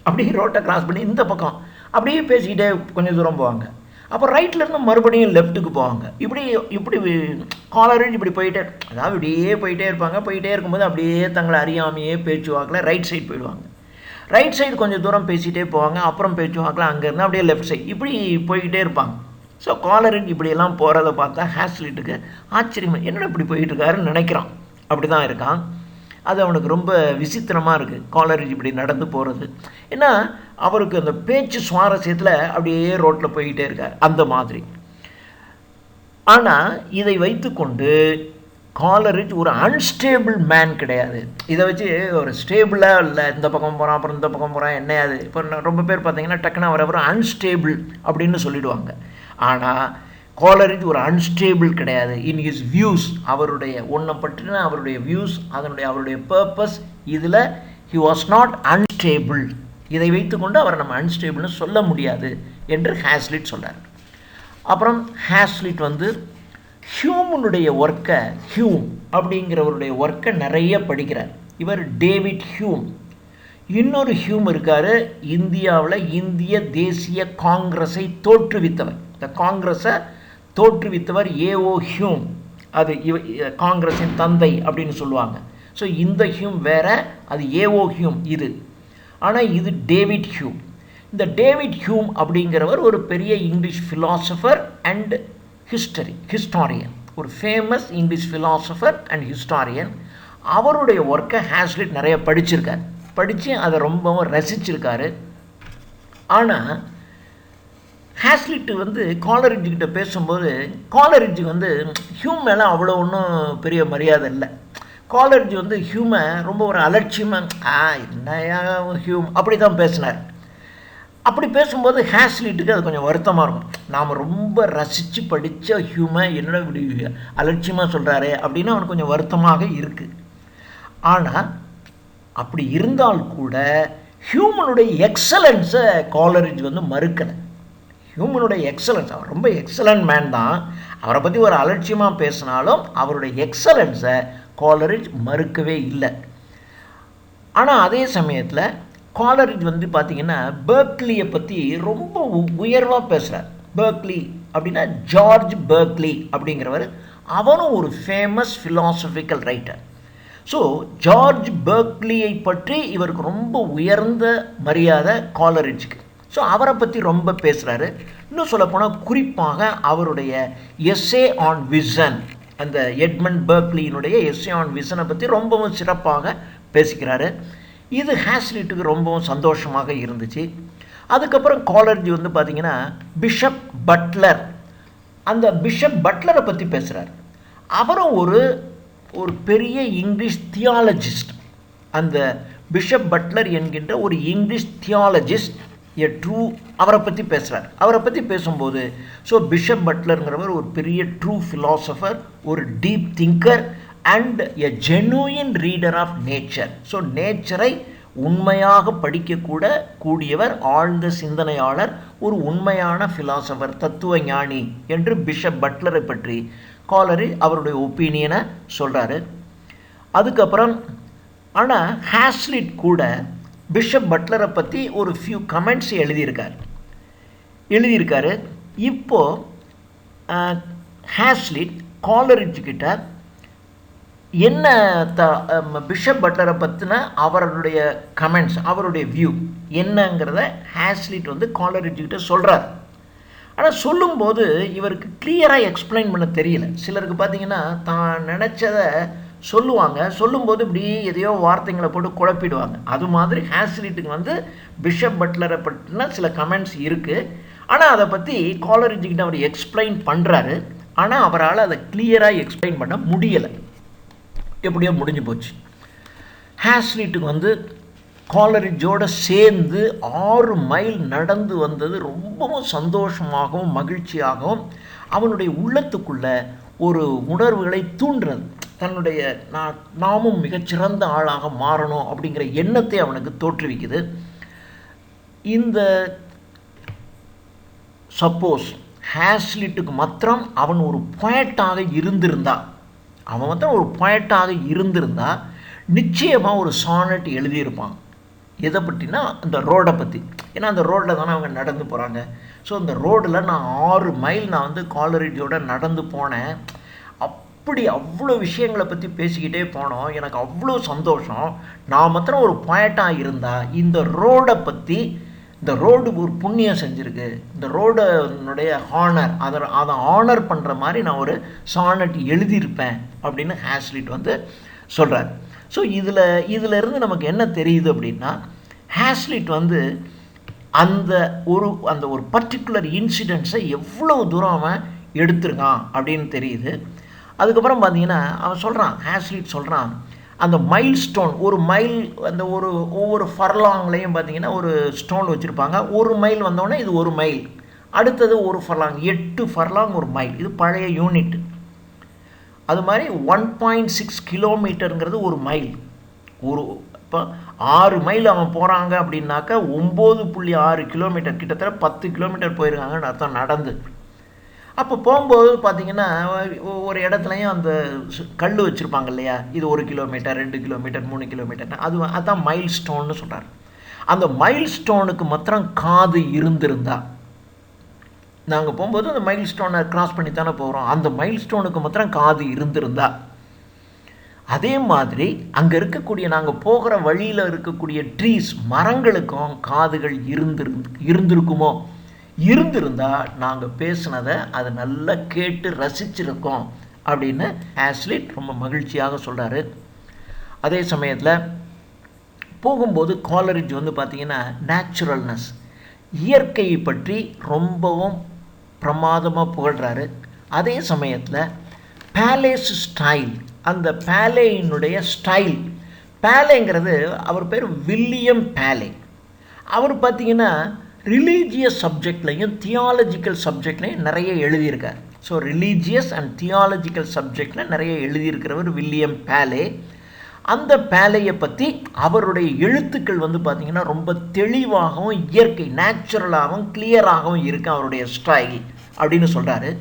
அப்படியே ரோட்டை கிராஸ் பண்ணி இந்த பக்கம் அப்படியே பேசிக்கிட்டே கொஞ்சம் தூரம் போவாங்க, அப்போ ரைட்லேருந்து மறுபடியும் லெஃப்ட்டுக்கு போவாங்க. இப்படி காலரிஜ் இப்படி போயிட்டே, அதாவது இப்படியே போயிட்டே இருப்பாங்க. போயிட்டே இருக்கும்போது அப்படியே தங்களை அறியாமையே பேச்சுவாக்கில் ரைட் சைடு போயிடுவாங்க. ரைட் சைடு கொஞ்சம் தூரம் பேசிகிட்டே போவாங்க, அப்புறம் பேச்சுவாக்கில் அங்கேருந்து அப்படியே லெஃப்ட் சைடு இப்படி போய்கிட்டே இருப்பாங்க. ஸோ காலரிஜ் இப்படியெல்லாம் போகிறத பார்த்தா ஹேஸ்லிட்டுக்கு ஆச்சரியமாக, என்னடா இப்படி போயிட்டுருக்காருன்னு நினைக்கிறான். அப்படி தான் இருக்கான். அது அவனுக்கு ரொம்ப விசித்திரமாக இருக்குது காலரிஜ் இப்படி நடந்து போகிறது. ஏன்னா அவருக்கு அந்த பேச்சு சுவாரஸ்யத்தில் அப்படியே ரோட்டில் போய்கிட்டே இருக்கார் அந்த மாதிரி. ஆனால் இதை வைத்துக்கொண்டு காலரிஜ் ஒரு அன்ஸ்டேபிள் மேன் கிடையாது. இதை வச்சு ஒரு ஸ்டேபிளாக இல்லை, இந்த பக்கம் போகிறான் அப்புறம் இந்த பக்கம் போகிறான், என்ன அது இப்போ ரொம்ப பேர் பார்த்தீங்கன்னா டக்குன்னு அவரை அன்ஸ்டேபிள் அப்படின்னு சொல்லிடுவாங்க. ஆனால் காலரிஜ் ஒரு அன்ஸ்டேபிள் கிடையாது. இன் ஹிஸ் வியூஸ், அவருடைய ஒன்றை பற்றின அவருடைய வியூஸ், அவருடைய பர்பஸ், இதில் ஹி வாஸ் நாட் அன்ஸ்டேபிள். இதை வைத்துக்கொண்டு அவரை நம்ம அன்ஸ்டேபிள்னு சொல்ல முடியாது என்று ஹேஸ்லிட் சொன்னார். அப்புறம் ஹேஸ்லிட் ஹியூமனுடைய ஒர்க்கை, ஹியூம் அப்படிங்கிறவருடைய ஒர்க்கை நிறைய படிக்கிறார். இவர் டேவிட் ஹியூம். இன்னொரு ஹியூம் இருக்கார், இந்தியாவில் இந்திய தேசிய காங்கிரஸை தோற்றுவித்தவர். இந்த காங்கிரஸை தோற்றுவித்தவர் ஏஓ ஹியூம். அது காங்கிரஸின் தந்தை அப்படின்னு சொல்லுவாங்க. ஸோ இந்த ஹியூம் வேற, அது ஏஓ ஹியூம் இது. ஆனால் இது டேவிட் ஹியூம். இந்த டேவிட் ஹியூம் அப்படிங்கிறவர் ஒரு பெரிய இங்கிலீஷ் ஃபிலாசபர் அண்ட் ஹிஸ்டாரியன், ஒரு famous English philosopher and historian. அவருடைய ஒர்க்கை ஹேஸ்லிட் நிறைய படிச்சிருக்கார், படித்து அதை ரொம்பவும் ரசிச்சிருக்காரு. ஆனால் ஹேஸ்லிட் வந்து காலரிட்ஜுக்கிட்ட பேசும்போது காலரிட்ஜுக்கு வந்து ஹியூம் மேலே அவ்வளோ ஒன்றும் பெரிய மரியாதை இல்லை. காலரிட்ஜ் வந்து ஹியூமை ரொம்ப ஒரு அலட்சியமாக என்னையா ஹியூம் அப்படி தான் பேசினார். அப்படி பேசும்போது ஹேஸ்லிட்டுக்கு அது கொஞ்சம் வருத்தமாக இருக்கும். நாம் ரொம்ப ரசித்து படித்த ஹியூமை என்னோட இப்படி அலட்சியமாக சொல்கிறாரே அப்படின்னு அவனுக்கு கொஞ்சம் வருத்தமாக இருக்குது. ஆனால் அப்படி இருந்தால் கூட ஹியூமனுடைய எக்ஸலன்ஸை காலரிட்ஜ் வந்து மறுக்கலை. ஹியூமனுடைய எக்ஸலன்ஸ், அவர் ரொம்ப எக்ஸலண்ட் மேன் தான், அவரை பற்றி ஒரு அலட்சியமாக பேசினாலும் அவருடைய எக்ஸலன்ஸை காலரிட்ஜ் மறுக்கவே இல்லை. ஆனால் அதே சமயத்தில் காலரிட்ஜ் வந்து பார்த்திங்கன்னா பெர்க்லியை பற்றி ரொம்ப உயர்வாக பேசுகிறார். பெர்க்லி அப்படின்னா ஜார்ஜ் பெர்க்லி அப்படிங்கிறவர், அவனும் ஒரு famous philosophical writer. So George பெர்க்லியை பற்றி இவருக்கு ரொம்ப உயர்ந்த மரியாதை காலரிட்ஜுக்கு. ஸோ அவரை பற்றி ரொம்ப பேசுகிறாரு. இன்னும் சொல்லப்போனால் குறிப்பாக அவருடைய எஸ்ஸே ஆன் விசன், அந்த எட்மண்ட் பெர்க்லியினுடைய எஸ்ஸே ஆன் விசனை பற்றி ரொம்பவும் சிறப்பாக பேசிக்கிறாரு. இது ஹேஸ்லிட்டுக்கு ரொம்பவும் சந்தோஷமாக இருந்துச்சு. அதுக்கப்புறம் காலரிட்ஜ் வந்து பார்த்திங்கன்னா பிஷப் பட்லர், அந்த பிஷப் பட்லரை பற்றி பேசுகிறார். அவரும் ஒரு பெரிய இங்கிலீஷ் தியாலஜிஸ்ட். அந்த பிஷப் பட்லர் என்கின்ற ஒரு இங்கிலீஷ் தியாலஜிஸ்ட், அவரை பற்றி பேசுகிறார். அவரை பற்றி பேசும்போது பிஷப் பட்லருங்கிறவர் ஒரு பெரிய ட்ரூ ஃபிலாசபர், ஒரு deep thinker and a genuine reader of nature. நேச்சரை உண்மையாக கூடியவர், ஆழ்ந்த சிந்தனையாளர், ஒரு உண்மையான ஃபிலாசபர், தத்துவ ஞானி என்று பிஷப் பட்லரை பற்றி காலரிட்ஜ் அவருடைய ஒப்பீனியனை சொல்கிறாரு. அதுக்கப்புறம் ஆனால் ஹேஸ்லிட் கூட பிஷப் பட்லரை பற்றி ஒரு ஃபியூ கமெண்ட்ஸ் எழுதியிருக்காரு. இப்போது ஹேஸ்லிட் காலரிட்ஜ் கிட்ட என்ன பிஷப் பட்லரை பற்றின அவருடைய கமெண்ட்ஸ், அவருடைய வியூ என்னங்கிறத ஹேஸ்லிட் வந்து காலரிட்ஜ் கிட்ட சொல்கிறார். ஆனால் சொல்லும்போது இவருக்கு கிளியராக எக்ஸ்பிளைன் பண்ண தெரியல. சிலருக்கு பார்த்திங்கன்னா தான் நினச்சதை சொல்லும்போது இப்படி எதையோ வார்த்தைங்களை போட்டு குழப்பிடுவாங்க. அது மாதிரி ஹேஸ்லிட்டுக்கு வந்து பிஷப் பட்லரை பற்றின சில கமெண்ட்ஸ் இருக்குது. ஆனால் அதை பற்றி காலரிட்ஜுக்கிட்ட அவர் எக்ஸ்பிளைன் பண்ணுறாரு. ஆனால் அவரால் அதை கிளியராக எக்ஸ்பிளைன் பண்ண முடியலை. எப்படியோ முடிஞ்சு போச்சு. ஹேஸ்லிட்டுக்கு வந்து காலரிட்ஜோடு சேர்ந்து 6 மைல் நடந்து வந்தது ரொம்பவும் சந்தோஷமாகவும் மகிழ்ச்சியாகவும் அவனுடைய உள்ளத்துக்குள்ள ஒரு உணர்வுகளை தூண்டுறது. தன்னுடைய நாமும் மிகச்சிறந்த ஆளாக மாறணும் அப்படிங்கிற எண்ணத்தை அவனுக்கு தோற்றுவிக்குது. இந்த சப்போஸ் ஹேஸ்லிட்டுக்கு மாத்திரம் அவன் ஒரு பொயட்டாக இருந்திருந்தா நிச்சயமாக ஒரு சானட் எழுதியிருப்பான். எதை பற்றினா அந்த ரோடை பற்றி. ஏன்னா அந்த ரோட்டில் தானே அவங்க நடந்து போகிறாங்க. அந்த ரோடில் நான் 6 மைல் நான் வந்து காலரிட்ஜோடு நடந்து போனேன். அவ்வளோ விஷயங்களை பற்றி பேசிக்கிட்டே போனோம். எனக்கு அவ்வளோ சந்தோஷம். நான் மாத்திரம் ஒரு பாயிண்டாக இருந்தால் இந்த ரோடை பற்றி, இந்த ரோடு ஒரு புண்ணியம் செஞ்சுருக்கு, இந்த ரோடனுடைய ஹானர், அதை ஆனர் பண்ணுற மாதிரி நான் ஒரு சானட் எழுதியிருப்பேன் அப்படின்னு ஹேஸ்லிட் வந்து சொல்கிறார். இதிலிருந்து நமக்கு என்ன தெரியுது அப்படின்னா, ஹேஸ்லிட் வந்து அந்த ஒரு பர்டிகுலர் இன்சிடென்ட்ஸை எவ்வளோ தூரம் அவன் எடுத்திருக்கான் அப்படின்னு தெரியுது. அதுக்கப்புறம் பார்த்தீங்கன்னா ஹேஸ்லிட் சொல்கிறான், அந்த மைல் ஸ்டோன், ஒரு மைல், அந்த ஒவ்வொரு ஃபர்லாங்லேயும் பார்த்தீங்கன்னா ஒரு ஸ்டோன் வச்சுருப்பாங்க. 1 மைல் வந்தோடனே இது 1 மைல், அடுத்தது 1 ஃபர்லாங், 8 ஃபர்லாங் 1 மைல். இது பழைய யூனிட். அது மாதிரி 1.6 கிலோமீட்டருங்கிறது 1 மைல். இப்போ 6 மைல் அவன் போகிறாங்க அப்படின்னாக்கா 9.6 கிலோமீட்டர், கிட்டத்தட்ட 10 கிலோமீட்டர் போயிருக்காங்கன்னு அர்த்தம் நடந்து. அப்போ போகும்போது பார்த்திங்கன்னா ஒரு இடத்துலையும் அந்த கல் வச்சுருப்பாங்க இல்லையா, இது 1 கிலோமீட்டர், 2 கிலோமீட்டர், 3 கிலோமீட்டர், அதுதான் மைல் ஸ்டோன்னு சொல்கிறார். அந்த மைல் ஸ்டோனுக்கு மாத்திரம் காது இருந்திருந்தா, நாங்கள் போகும்போது அந்த மைல் ஸ்டோனை கிராஸ் பண்ணி தானே போகிறோம், அந்த மைல் ஸ்டோனுக்கு மாத்திரம் காது இருந்திருந்தா, அதே மாதிரி அங்கே இருக்கக்கூடிய நாங்கள் போகிற வழியில் இருக்கக்கூடிய ட்ரீஸ், மரங்களுக்கும் காதுகள் இருந்திருக்குமோ, இருந்திருந்தால் நாங்கள் பேசுனதை அதை நல்லா கேட்டு ரசிச்சிருக்கோம் அப்படின்னு ஹேஸ்லிட் ரொம்ப மகிழ்ச்சியாக சொல்கிறாரு. அதே சமயத்தில் போகும்போது காலரிட்ஜ் வந்து பார்த்திங்கன்னா நேச்சுரல்னஸ், இயற்கையை பற்றி ரொம்பவும் பிரமாதமாக புகழ்கிறாரு. அதே சமயத்தில் பேலேஸ் ஸ்டைல், அந்த பேலேயினுடைய ஸ்டைல், பேலேங்கிறது அவர் பேர் வில்லியம் பேலே. அவர் பார்த்திங்கன்னா ரிலீஜியஸ் சப்ஜெக்ட்லையும் தியாலஜிக்கல் சப்ஜெக்ட்லையும் நிறைய எழுதியிருக்கார். ஸோ ரிலீஜியஸ் அண்ட் தியாலஜிக்கல் சப்ஜெக்டில் நிறைய எழுதியிருக்கிறவர் வில்லியம் பேலே. அந்த பேலையை பற்றி அவருடைய எழுத்துக்கள் பார்த்திங்கன்னா ரொம்ப தெளிவாகவும் இயற்கை நேச்சுரலாகவும் கிளியராகவும் இருக்குது அவருடைய ஸ்டைல் அப்படின்னு சொல்கிறாரு.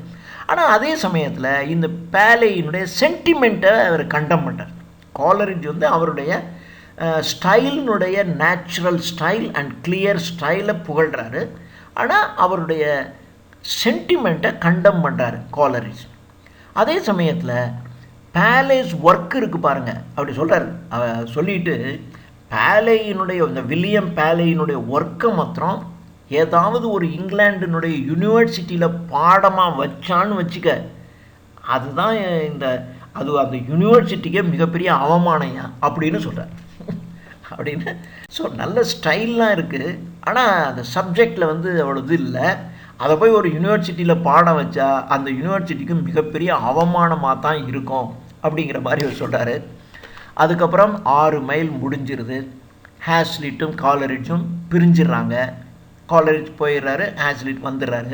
ஆனால் அதே சமயத்தில் இந்த பேலையினுடைய சென்டிமெண்ட்டை அவர் கண்டம் பண்ணார். காலரிட்ஜ் அவருடைய ஸ்டைலினுடைய நேச்சுரல் ஸ்டைல் அண்ட் கிளியர் ஸ்டைலை புகழ்கிறாரு. ஆனால் அவருடைய சென்டிமெண்ட்டை கண்டம் பண்ணுறாரு காலரிட்ஜ். அதே சமயத்தில் பேலேஸ் ஒர்க் இருக்குது பாருங்கள் அப்படி சொல்கிறார். சொல்லிட்டு பேலேயினுடைய இந்த வில்லியம் பேலேயினுடைய ஒர்க்கை மாத்திரம் ஏதாவது ஒரு இங்கிலாண்டினுடைய யூனிவர்சிட்டியில் பாடமாக வச்சான்னு வச்சுக்க, அதுதான் அது அந்த யூனிவர்சிட்டிக்கே மிகப்பெரிய அவமானயா அப்படின்னு சொல்கிறார் அப்படின்னு. ஸோ நல்ல ஸ்டைல்லாம் இருக்குது, ஆனால் அந்த சப்ஜெக்டில் அவ்வளோது இல்லை. அதை போய் ஒரு யூனிவர்சிட்டியில் பாடம் வச்சா அந்த யூனிவர்சிட்டிக்கு மிகப்பெரிய அவமானமாக தான் இருக்கும் அப்படிங்கிற மாதிரி அவர் சொல்கிறாரு. அதுக்கப்புறம் 6 மைல் முடிஞ்சிருது. ஹேஸ்லிட்டும் காலரிட்ஜும் பிரிஞ்சிடுறாங்க. காலரிட்ஜ் போயிடுறாரு, ஹேஸ்லிட் வந்துடுறாரு.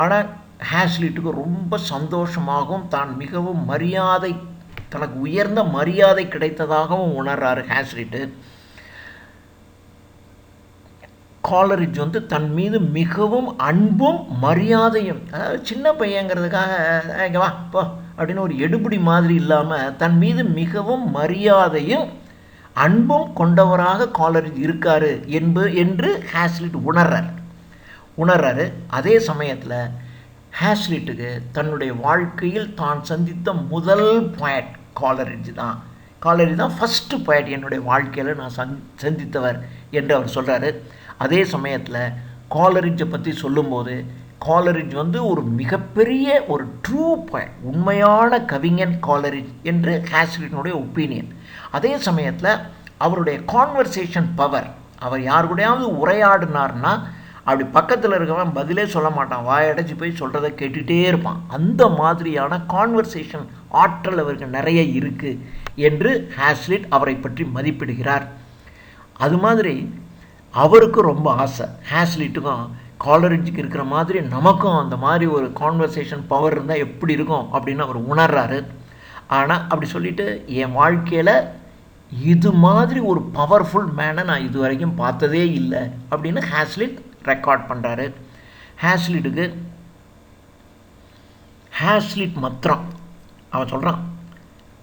ஆனால் ஹேஸ்லிட்டுக்கு ரொம்ப சந்தோஷமாகவும் தான் மிகவும் மரியாதை, தனக்கு உயர்ந்த மரியாதை கிடைத்ததாகவும் உணர்றாரு ஹேஸ்லிட்டு. காலரிட்ஜ் தன் மீது மிகவும் அன்பும் மரியாதையும், அதாவது சின்ன பையங்கிறதுக்காக இங்கே வா போ அப்படின்னு ஒரு எடுபிடி மாதிரி இல்லாமல் தன் மீது மிகவும் மரியாதையும் அன்பும் கொண்டவராக காலரிட்ஜ் இருக்கார் என்று ஹேஸ்லிட் உணர்றாரு. அதே சமயத்தில் ஹேஸ்லிட்டுக்கு தன்னுடைய வாழ்க்கையில் தான் சந்தித்த முதல் பாயிண்ட் காலரிட்ஜ் தான் ஃபஸ்ட்டு பாயிண்ட் என்னுடைய வாழ்க்கையில் நான் சந்தித்தவர் என்று அவர் சொல்கிறாரு. அதே சமயத்தில் காலரிட்ஜை பற்றி சொல்லும்போது காலரிட்ஜ் ஒரு மிகப்பெரிய ஒரு ட்ரூ பாயிண்ட், உண்மையான கவிஞன் காலரிட்ஜ் என்று ஹேஸ்லிட்டினுடைய ஒப்பீனியன். அதே சமயத்தில் அவருடைய கான்வர்சேஷன் பவர், அவர் யார் கூடயாவது உரையாடினார்னா அப்படி பக்கத்தில் இருக்கவன் பதிலே சொல்ல மாட்டான், வாயடைச்சி போய் சொல்கிறத கேட்டுகிட்டே இருப்பான். அந்த மாதிரியான கான்வர்சேஷன் ஆற்றல் அவருக்கு நிறைய இருக்குது என்று ஹேஸ்லிட் அவரை பற்றி மதிப்பிடுகிறார். அது மாதிரி அவருக்கு ரொம்ப ஆசை, ஹேஸ்லிட்டுக்கும் காலரிட்ஜுக்கு இருக்கிற மாதிரி நமக்கும் அந்த மாதிரி ஒரு கான்வர்சேஷன் பவர் இருந்தால் எப்படி இருக்கும் அப்படின்னு அவர் உணர்றாரு. ஆனால் அப்படி சொல்லிவிட்டு என் வாழ்க்கையில் இது மாதிரி ஒரு பவர்ஃபுல் மேனை நான் இது வரைக்கும் பார்த்ததே இல்லை அப்படின்னு ஹேஸ்லிட் ரெக்கார்ட் பண்ணுறாரு. ஹேஸ்லிட் மாத்திரம் அவன் சொல்கிறான்,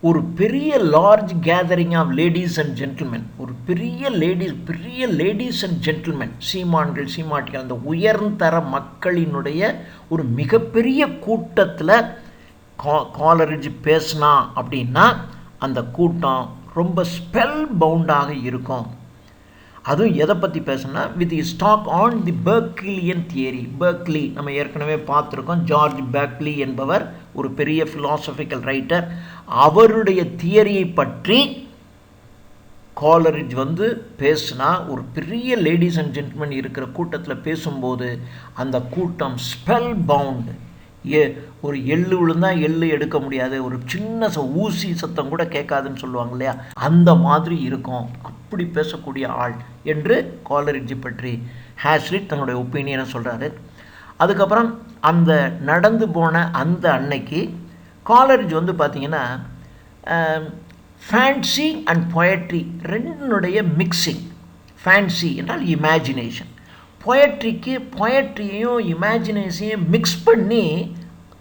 ஒரு பெரிய large gathering of ladies and gentlemen, ஒரு பெரிய லேடிஸ் அண்ட் ஜென்டில்மென், சீமான்கள் சீமாட்டிகள், அந்த உயர்ந்தர மக்களினுடைய ஒரு மிகப்பெரிய கூட்டத்தில் காலரிட்ஜ் பேசினா அப்படின்னா அந்த கூட்டம் ரொம்ப ஸ்பெல் பவுண்டாக இருக்கும். அதுவும் எதை பற்றி பேசுனா with stock on the Berkeleian theory. Berkeley நம்ம ஏற்கனவே பார்த்துருக்கோம். ஜார்ஜ் பெர்க்லி என்பவர் ஒரு பெரிய ஃபிலாசபிக்கல் ரைட்டர். அவருடைய தியரியை பற்றி காலரிட்ஜ் பேசுனா ஒரு பெரிய லேடிஸ் அண்ட் ஜென்டில்மென் இருக்கிற கூட்டத்தில் பேசும்போது அந்த கூட்டம் ஸ்பெல் பவுண்டு, ஒரு எள்ளு விழுந்தால் எள்ளு எடுக்க முடியாது, ஒரு சின்ன ஊசி சத்தம் கூட கேட்காதுன்னு சொல்லுவாங்க இல்லையா, அந்த மாதிரி இருக்கும். அப்படி பேசக்கூடிய ஆள் என்று காலரிட்ஜை பற்றி ஹேஸ்லிட் தன்னுடைய ஒப்பீனியனை சொல்கிறாரு. அதுக்கப்புறம் அந்த நடந்து போன அந்த அன்னைக்கு காலரிட்ஜ் பார்த்திங்கன்னா ஃபேன்சி அண்ட் பொயட்ரி ரெண்டுனுடைய மிக்சிங். ஃபேன்சி என்றால் இமேஜினேஷன், பொயட்ரியையும் இமேஜினேஷனையும் மிக்ஸ் பண்ணி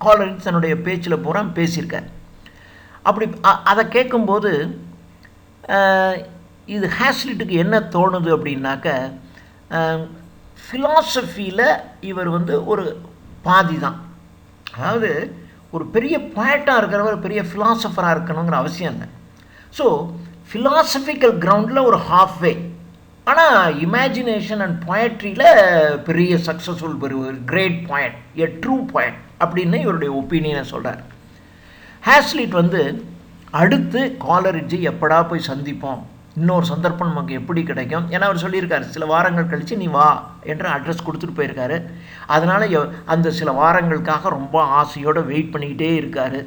காலரிட்ஜ் தன்னுடைய பேச்சில் பூரா பேசியிருக்கார். அப்படி அதை கேட்கும்போது இது ஹேஸ்லிட்டுக்கு என்ன தோணுது அப்படின்னாக்க, ஃபிலாசபியில் இவர் ஒரு பாதி தான். அதாவது ஒரு பெரிய பாய்ட்டாக இருக்கிறவர் பெரிய ஃபிலாசபராக இருக்கணுங்கிற அவசியம் இல்லை. ஸோ ஃபிலாசபிக்கல் கிரவுண்டில் ஒரு ஹாஃப்வே, ஆனால் இமேஜினேஷன் அண்ட் பொயட்ரியில் பெரிய சக்ஸஸ்ஃபுல், பெரிய great point, a true point அப்படின்னு இவருடைய ஒப்பீனியனை சொல்கிறார். ஹேஸ்லிட் அடுத்து காலரிட்ஜை எப்படா போய் சந்திப்போம் இன்னொரு சந்தர்ப்பம் நமக்கு எப்படி கிடைக்கும்? ஏன்னா அவர் சொல்லியிருக்காரு, சில வாரங்கள் கழித்து நீ வா என்று அட்ரஸ் கொடுத்துட்டு போயிருக்காரு. அதனால் அந்த சில வாரங்களுக்காக ரொம்ப ஆசையோடு வெயிட் பண்ணிக்கிட்டே இருக்கார்.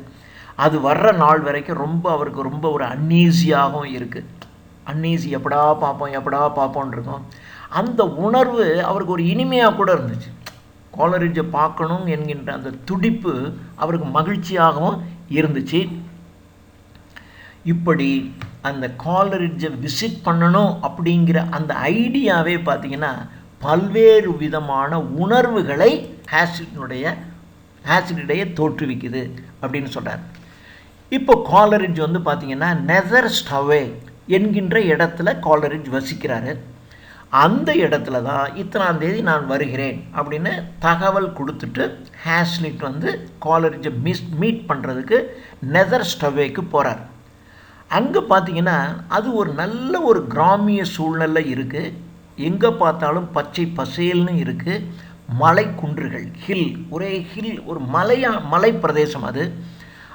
அது வர்ற நாள் வரைக்கும் அவருக்கு ரொம்ப ஒரு அன்னீசியாகவும் இருக்குது. அன்னீசி எப்படா பார்ப்போம்னு இருக்கும். அந்த உணர்வு அவருக்கு ஒரு இனிமையாக கூட இருந்துச்சு. காலரிட்ஜை பார்க்கணும் என்கின்ற அந்த துடிப்பு அவருக்கு மகிழ்ச்சியாகவும் இருந்துச்சு. இப்படி அந்த காலரிட்ஜை விசிட் பண்ணணும் அப்படிங்கிற அந்த ஐடியாவே பார்த்திங்கன்னா பல்வேறு விதமான உணர்வுகளை ஹேசிலிடையே தோற்றுவிக்குது அப்படின்னு சொல்கிறார். இப்போ காலரிட்ஜ் வந்து பார்த்திங்கன்னா நெதர்ஸ்டவே என்கின்ற இடத்துல காலரிட்ஜ் வசிக்கிறாரு. அந்த இடத்துல தான் இத்தனாம் தேதி நான் வருகிறேன் அப்படின்னு தகவல் கொடுத்துட்டு ஹேஸ்லிட் வந்து காலரிட்ஜை மீட் பண்ணுறதுக்கு நெதர்ஸ்டவேக்கு போகிறார். அங்கே பார்த்திங்கன்னா அது ஒரு நல்ல ஒரு கிராமிய சூழ்நிலை இருக்குது. எங்கே பார்த்தாலும் பச்சை பசேல்னு இருக்குது. மலை குன்றுகள், ஒரே ஒரு மலை பிரதேசம் அது.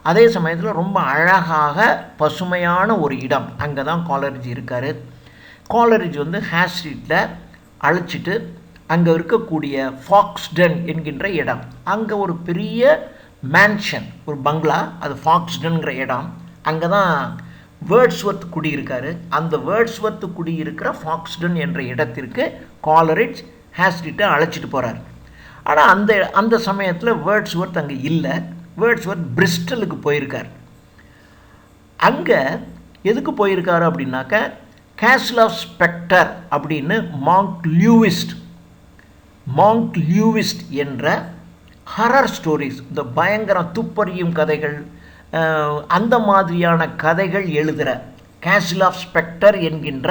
அதே சமயத்தில் ரொம்ப அழகாக பசுமையான ஒரு இடம். அங்கே தான் காலரிட்ஜ் இருக்கார். காலரிட்ஜ் வந்து ஹேஸ்லிட்டில் அழைச்சிட்டு அங்கே இருக்கக்கூடிய ஃபாக்ஸ்டன் என்கின்ற இடம், அங்கே ஒரு பெரிய மேன்ஷன், ஒரு பங்களா, அது ஃபாக்ஸ்டன்கிற இடம். அங்கே தான் வேர்ட்ஸ்வர்த் குடியிருக்காரு. அந்த வேர்ட்ஸ்வர்த் குடியிருக்கிற ஃபாக்ஸ்டன் என்ற இடத்திற்கு காலரிட்ஜ் ஹேஸ்லிட்டை அழைச்சிட்டு போகிறார். ஆனால் அந்த சமயத்தில் வேர்ட்ஸ்வர்த் அங்கே இல்லை. வேர்ட்ஸ்வர்த் பிரிஸ்டலுக்கு போயிருக்கார். அங்கே எதுக்கு போயிருக்காரு அப்படின்னாக்க கேஸ்ல் ஆஃப் ஸ்பெக்டர் அப்படின்னு மாங்க் லியூவிஸ்ட் என்ற ஹரர் ஸ்டோரிஸ், இந்த பயங்கர துப்பறியும் கதைகள், அந்த மாதிரியான கதைகள் எழுதுகிற கேஸ்ல் ஆஃப் ஸ்பெக்டர் என்கின்ற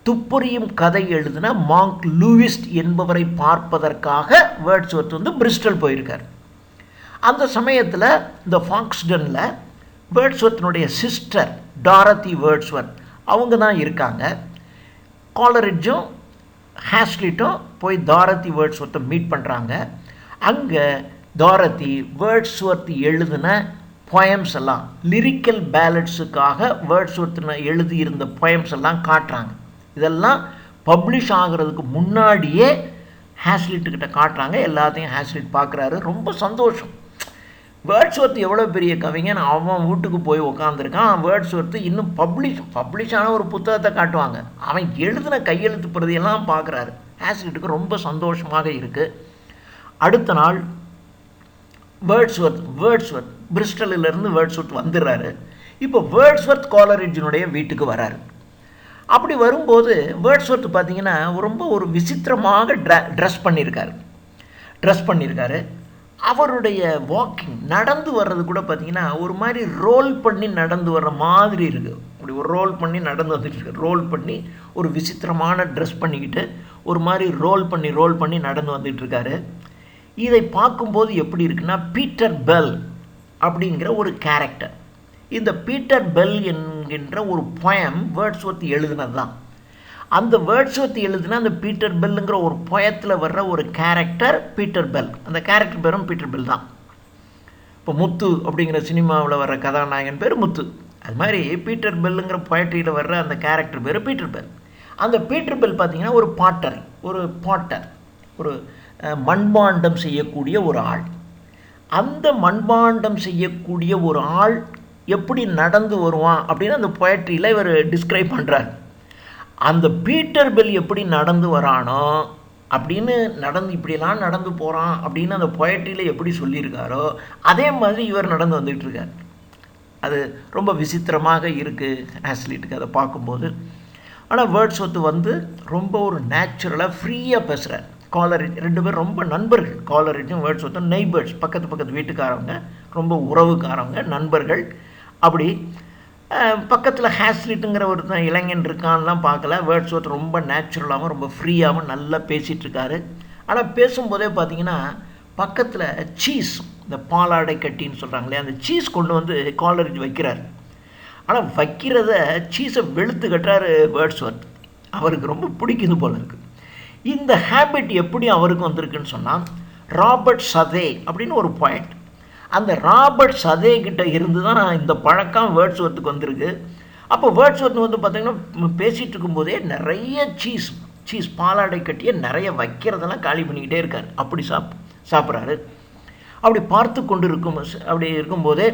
துப்பறியும் கதை எழுதின மாங்க் லூவிஸ்ட் என்பவரை பார்ப்பதற்காக வேர்ட்ஸ்வர்த் வந்து பிரிஸ்டல் போயிருக்கார். அந்த சமயத்தில் இந்த ஃபாக்ஸ்டனில் வேர்ட்ஸ்வர்த்தினுடைய சிஸ்டர் டாரத்தி வேர்ட்ஸ்வர்த் அவங்க தான் இருக்காங்க. காலரிட்ஜும் ஹேஸ்லிட்டும் போய் டாரத்தி வேர்ட்ஸ்வர்த்தை மீட் பண்ணுறாங்க. அங்கே டாரத்தி வேர்ட்ஸ்வர்த் எழுதின பொயம்ஸ் எல்லாம், லிரிக்கல் பேலட்ஸுக்காக வேர்ட்ஸ்வர்த் எழுதியிருந்த பொயம்ஸ் எல்லாம் காட்டுறாங்க. இதெல்லாம் பப்ளிஷ் ஆகிறதுக்கு முன்னாடியே ஹேஸ்லிட்டுக்கிட்ட காட்டுறாங்க. எல்லாத்தையும் ஹேஸ்லிட் பார்க்குறாரு. ரொம்ப சந்தோஷம். வேர்ட்ஸ்வர்த் எவ்வளோ பெரிய கவிஞன், அவன் வீட்டுக்கு போய் உட்காந்துருக்கான். வேர்ட்ஸ்வர்த் இன்னும் பப்ளிஷான ஒரு புத்தகத்தை காட்டுவாங்க. அவன் எழுதின கையெழுத்து பிரதியெல்லாம் பார்க்குறாரு. ஹேஸ்லிட்டுக்கு ரொம்ப சந்தோஷமாக இருக்குது. அடுத்த நாள் வேர்ட்ஸ்வர்த் பிரிஸ்டலிருந்து வேர்ட்ஸ்வர்த் வந்துடுறாரு. இப்போ வேர்ட்ஸ்வர்த் காலரிட்ஜினுடைய வீட்டுக்கு வராரு. அப்படி வரும்போது வேர்ட்ஸ்வர்த் பார்த்திங்கன்னா ரொம்ப ஒரு விசித்திரமாக ட்ரெஸ் பண்ணியிருக்காரு. அவருடைய வாக்கிங், நடந்து வர்றது கூட பார்த்திங்கன்னா ஒரு மாதிரி ரோல் பண்ணி நடந்து வர்ற மாதிரி இருக்குது. அப்படி ஒரு ரோல் பண்ணி நடந்து வந்துட்டுருக்கு. ரோல் பண்ணி ஒரு விசித்திரமான ட்ரெஸ் பண்ணிக்கிட்டு ஒரு மாதிரி ரோல் பண்ணி நடந்து வந்துட்டுருக்காரு. இதை பார்க்கும்போது எப்படி இருக்குன்னா, பீட்டர் பெல் அப்படிங்கிற ஒரு கேரக்டர், இந்த பீட்டர் பெல் என்கின்ற ஒரு பொயம் வேர்ட்ஸ்வர்த் எழுதினது தான். அந்த வேர்ட்ஸ்வர்த் எழுதின அந்த பீட்டர் பெல்லுங்கிற ஒரு பொயத்தில் வர்ற ஒரு கேரக்டர் பீட்டர் பெல். அந்த கேரக்டர் பேரும் பீட்டர் பெல் தான். இப்போ முத்து அப்படிங்கிற சினிமாவில் வர்ற கதாநாயகன் பேர் முத்து. அது மாதிரி பீட்டர் பெல்லுங்கிற பொயட்ரியில் வர்ற அந்த கேரக்டர் பேர் பீட்டர் பெல். அந்த பீட்டர் பெல் பார்த்திங்கன்னா ஒரு பாட்டர், ஒரு மண்பாண்டம் செய்யக்கூடிய ஒரு ஆள். அந்த மண்பாண்டம் செய்யக்கூடிய ஒரு ஆள் எப்படி நடந்து வருவான் அப்படின்னு அந்த பொயட்ரியில் இவர் டிஸ்கிரைப் பண்ணுறார். அந்த பீட்டர் பெல் எப்படி நடந்து வரானோ அப்படின்னு இப்படியெல்லாம் நடந்து போகிறான் அப்படின்னு அந்த பொயட்ரியில் எப்படி சொல்லியிருக்காரோ அதே மாதிரி இவர் நடந்து வந்துகிட்ருக்கார். அது ரொம்ப விசித்திரமாக இருக்குது ஹேஸ்லிட்டுக்கு அதை பார்க்கும்போது. ஆனால் வேர்ட்ஸ்வர்த் வந்து ரொம்ப ஒரு நேச்சுரலாக ஃப்ரீயாக பேசுகிறார். காலரிட்ஜ் ரெண்டு பேரும் ரொம்ப நண்பர்கள். காலரிட்ஜும் வேர்ட்ஸ்வர்த்தும் நெய்பர்ஸ், பக்கத்து வீட்டுக்காரவங்க, ரொம்ப உறவுக்காரவங்க, நண்பர்கள். அப்படி பக்கத்தில் ஹேஸ்லிட்டுங்கிற ஒருத்தன் இளைஞன் இருக்கான்லாம் பார்க்கல. வேர்ட்ஸ்வர்த் ரொம்ப நேச்சுரலாகவும் ரொம்ப ஃப்ரீயாகவும் நல்லா பேசிகிட்ருக்காரு. ஆனால் பேசும்போதே பார்த்திங்கன்னா பக்கத்தில் சீஸ், இந்த பாலாடை கட்டின்னு சொல்கிறாங்களே, அந்த சீஸ் கொண்டு வந்து காலரிட்ஜ் வைக்கிறார். ஆனால் வைக்கிறத சீஸை வெளுத்து கட்டுறாரு வேர்ட்ஸ்வர்த். அவருக்கு ரொம்ப பிடிக்குது போல இருக்குது. இந்த ஹேபிட் எப்படி அவருக்கு வந்திருக்குன்னு சொன்னால், ராபர்ட் சதே அப்படின்னு ஒரு பாயிண்ட், அந்த ராபர்ட் சதே கிட்ட இருந்து தான் இந்த பழக்கம் வேர்ட்ஸ்வர்த்துக்கு வந்திருக்கு. அப்போ வேர்ட்ஸ்வொர்த் வந்து பார்த்திங்கன்னா பேசிகிட்டு இருக்கும்போதே நிறைய சீஸ் பாலாடை கட்டியே நிறைய வைக்கிறதெல்லாம் காலி பண்ணிக்கிட்டே இருக்கார். அப்படி சாப்பிட்றாரு. அப்படி பார்த்து கொண்டு அப்படி இருக்கும்போதே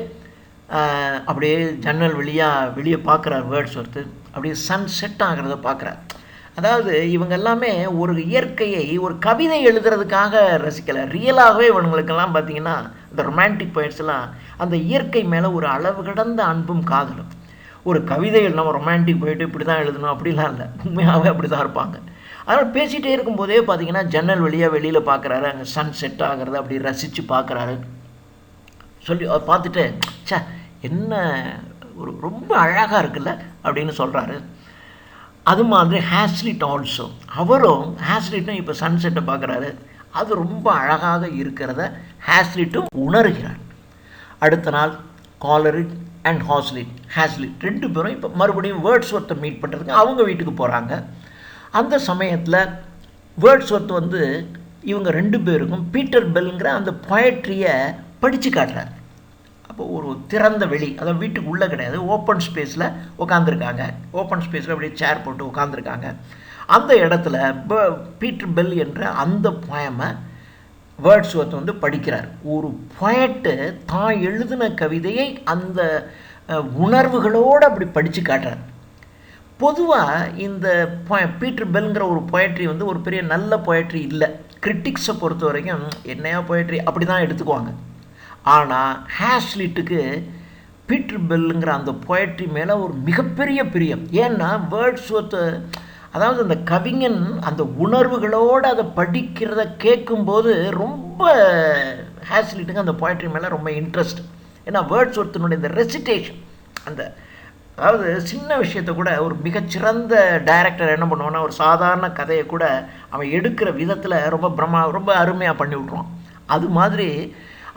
அப்படியே ஜன்னல் வெளியே பார்க்குறார் வேர்ட்ஸ்வொர்த்து. அப்படியே சன் செட் ஆகிறத பார்க்குறார். அதாவது இவங்க எல்லாமே ஒரு இயற்கையை ஒரு கவிதை எழுதுறதுக்காக ரசிக்கலை. ரியலாகவே இவங்களுக்கெல்லாம் பார்த்திங்கன்னா இந்த ரொமான்டிக் போய்ட்ஸ்லாம் அந்த இயற்கை மேலே ஒரு அளவு கடந்த அன்பும் காதலும். ஒரு கவிதைகள் நம்ம ரொமான்டிக் போயிட்டு இப்படி தான் எழுதணும் அப்படிலாம் இல்லை, உண்மையாகவே அப்படி தான் இருப்பாங்க. அதனால் பேசிகிட்டே இருக்கும்போதே பார்த்திங்கன்னா ஜன்னல் வெளியில் பார்க்குறாரு. அங்கே சன் செட் ஆகிறத அப்படி ரசித்து பார்க்குறாரு. சொல்லி பார்த்துட்டு சே என்ன ஒரு ரொம்ப அழகாக இருக்குல்ல அப்படின்னு சொல்கிறாரு. அது மாதிரி ஹேஸ்லிட் ஆல்சோ, அவரும் ஹேஸ்லிட்டும் இப்போ சன்செட்டை பார்க்குறாரு. அது ரொம்ப அழகாக இருக்கிறத ஹேஸ்லிட்டும் உணர்கிறார். அடுத்த நாள் காலரிட் அண்ட் ஹேஸ்லிட் 2 பேரும் இப்போ மறுபடியும் வேர்ட்ஸ்வொர்த்தை மீட் பண்ணுறதுக்கு அவங்க வீட்டுக்கு போகிறாங்க. அந்த சமயத்தில் வேர்ட்ஸ்வொர்த் வந்து இவங்க 2 பேருக்கும் பீட்டர் பெல்ங்கிற அந்த பொயட்ரியை படித்து காட்டுறார். அப்போ ஒரு திறந்த வெளி, அதாவது வீட்டுக்கு உள்ளே கிடையாது, ஓப்பன் ஸ்பேஸில் உட்காந்துருக்காங்க. ஓப்பன் ஸ்பேஸில் அப்படியே சேர் போட்டு உட்காந்துருக்காங்க. அந்த இடத்துல பீட்டர் பெல் என்ற அந்த பொயமை வேர்ட்ஸ்வொர்த் வந்து படிக்கிறார். ஒரு பொயட்டு தான் எழுதின கவிதையை அந்த உணர்வுகளோடு அப்படி படித்து காட்டுறார். பொதுவாக இந்த பீட்டர் பெல்ங்கிற ஒரு பொயட்ரி வந்து ஒரு பெரிய நல்ல பொயட்ரி இல்லை. கிரிட்டிக்ஸை பொறுத்த வரைக்கும் என்னையா பொயட்ரி அப்படி தான் எடுத்துக்குவாங்க. ஆனால் ஹேஸ்லிட்டுக்கு பீட்டர் பெல்லுங்கிற அந்த பொயட்ரி மேலே ஒரு மிகப்பெரிய பிரியம். ஏன்னா வேர்ட்ஸ்வொர்த் அதாவது அந்த கவிஞன் அந்த உணர்வுகளோடு அதை படிக்கிறத கேட்கும்போது ரொம்ப ஹேஸ்லிட்டுக்கு அந்த பொயட்ரி மேலே ரொம்ப இன்ட்ரெஸ்ட். ஏன்னா வேர்ட்ஸ்வொர்த்தினுடைய இந்த ரெசிட்டேஷன், அந்த அதாவது சின்ன விஷயத்தை கூட ஒரு மிகச்சிறந்த டைரக்டர் என்ன பண்ணுவான்னா ஒரு சாதாரண கதையை கூட அவன் எடுக்கிற விதத்தில் ரொம்ப அருமையாக பண்ணி விட்ருவான். அது மாதிரி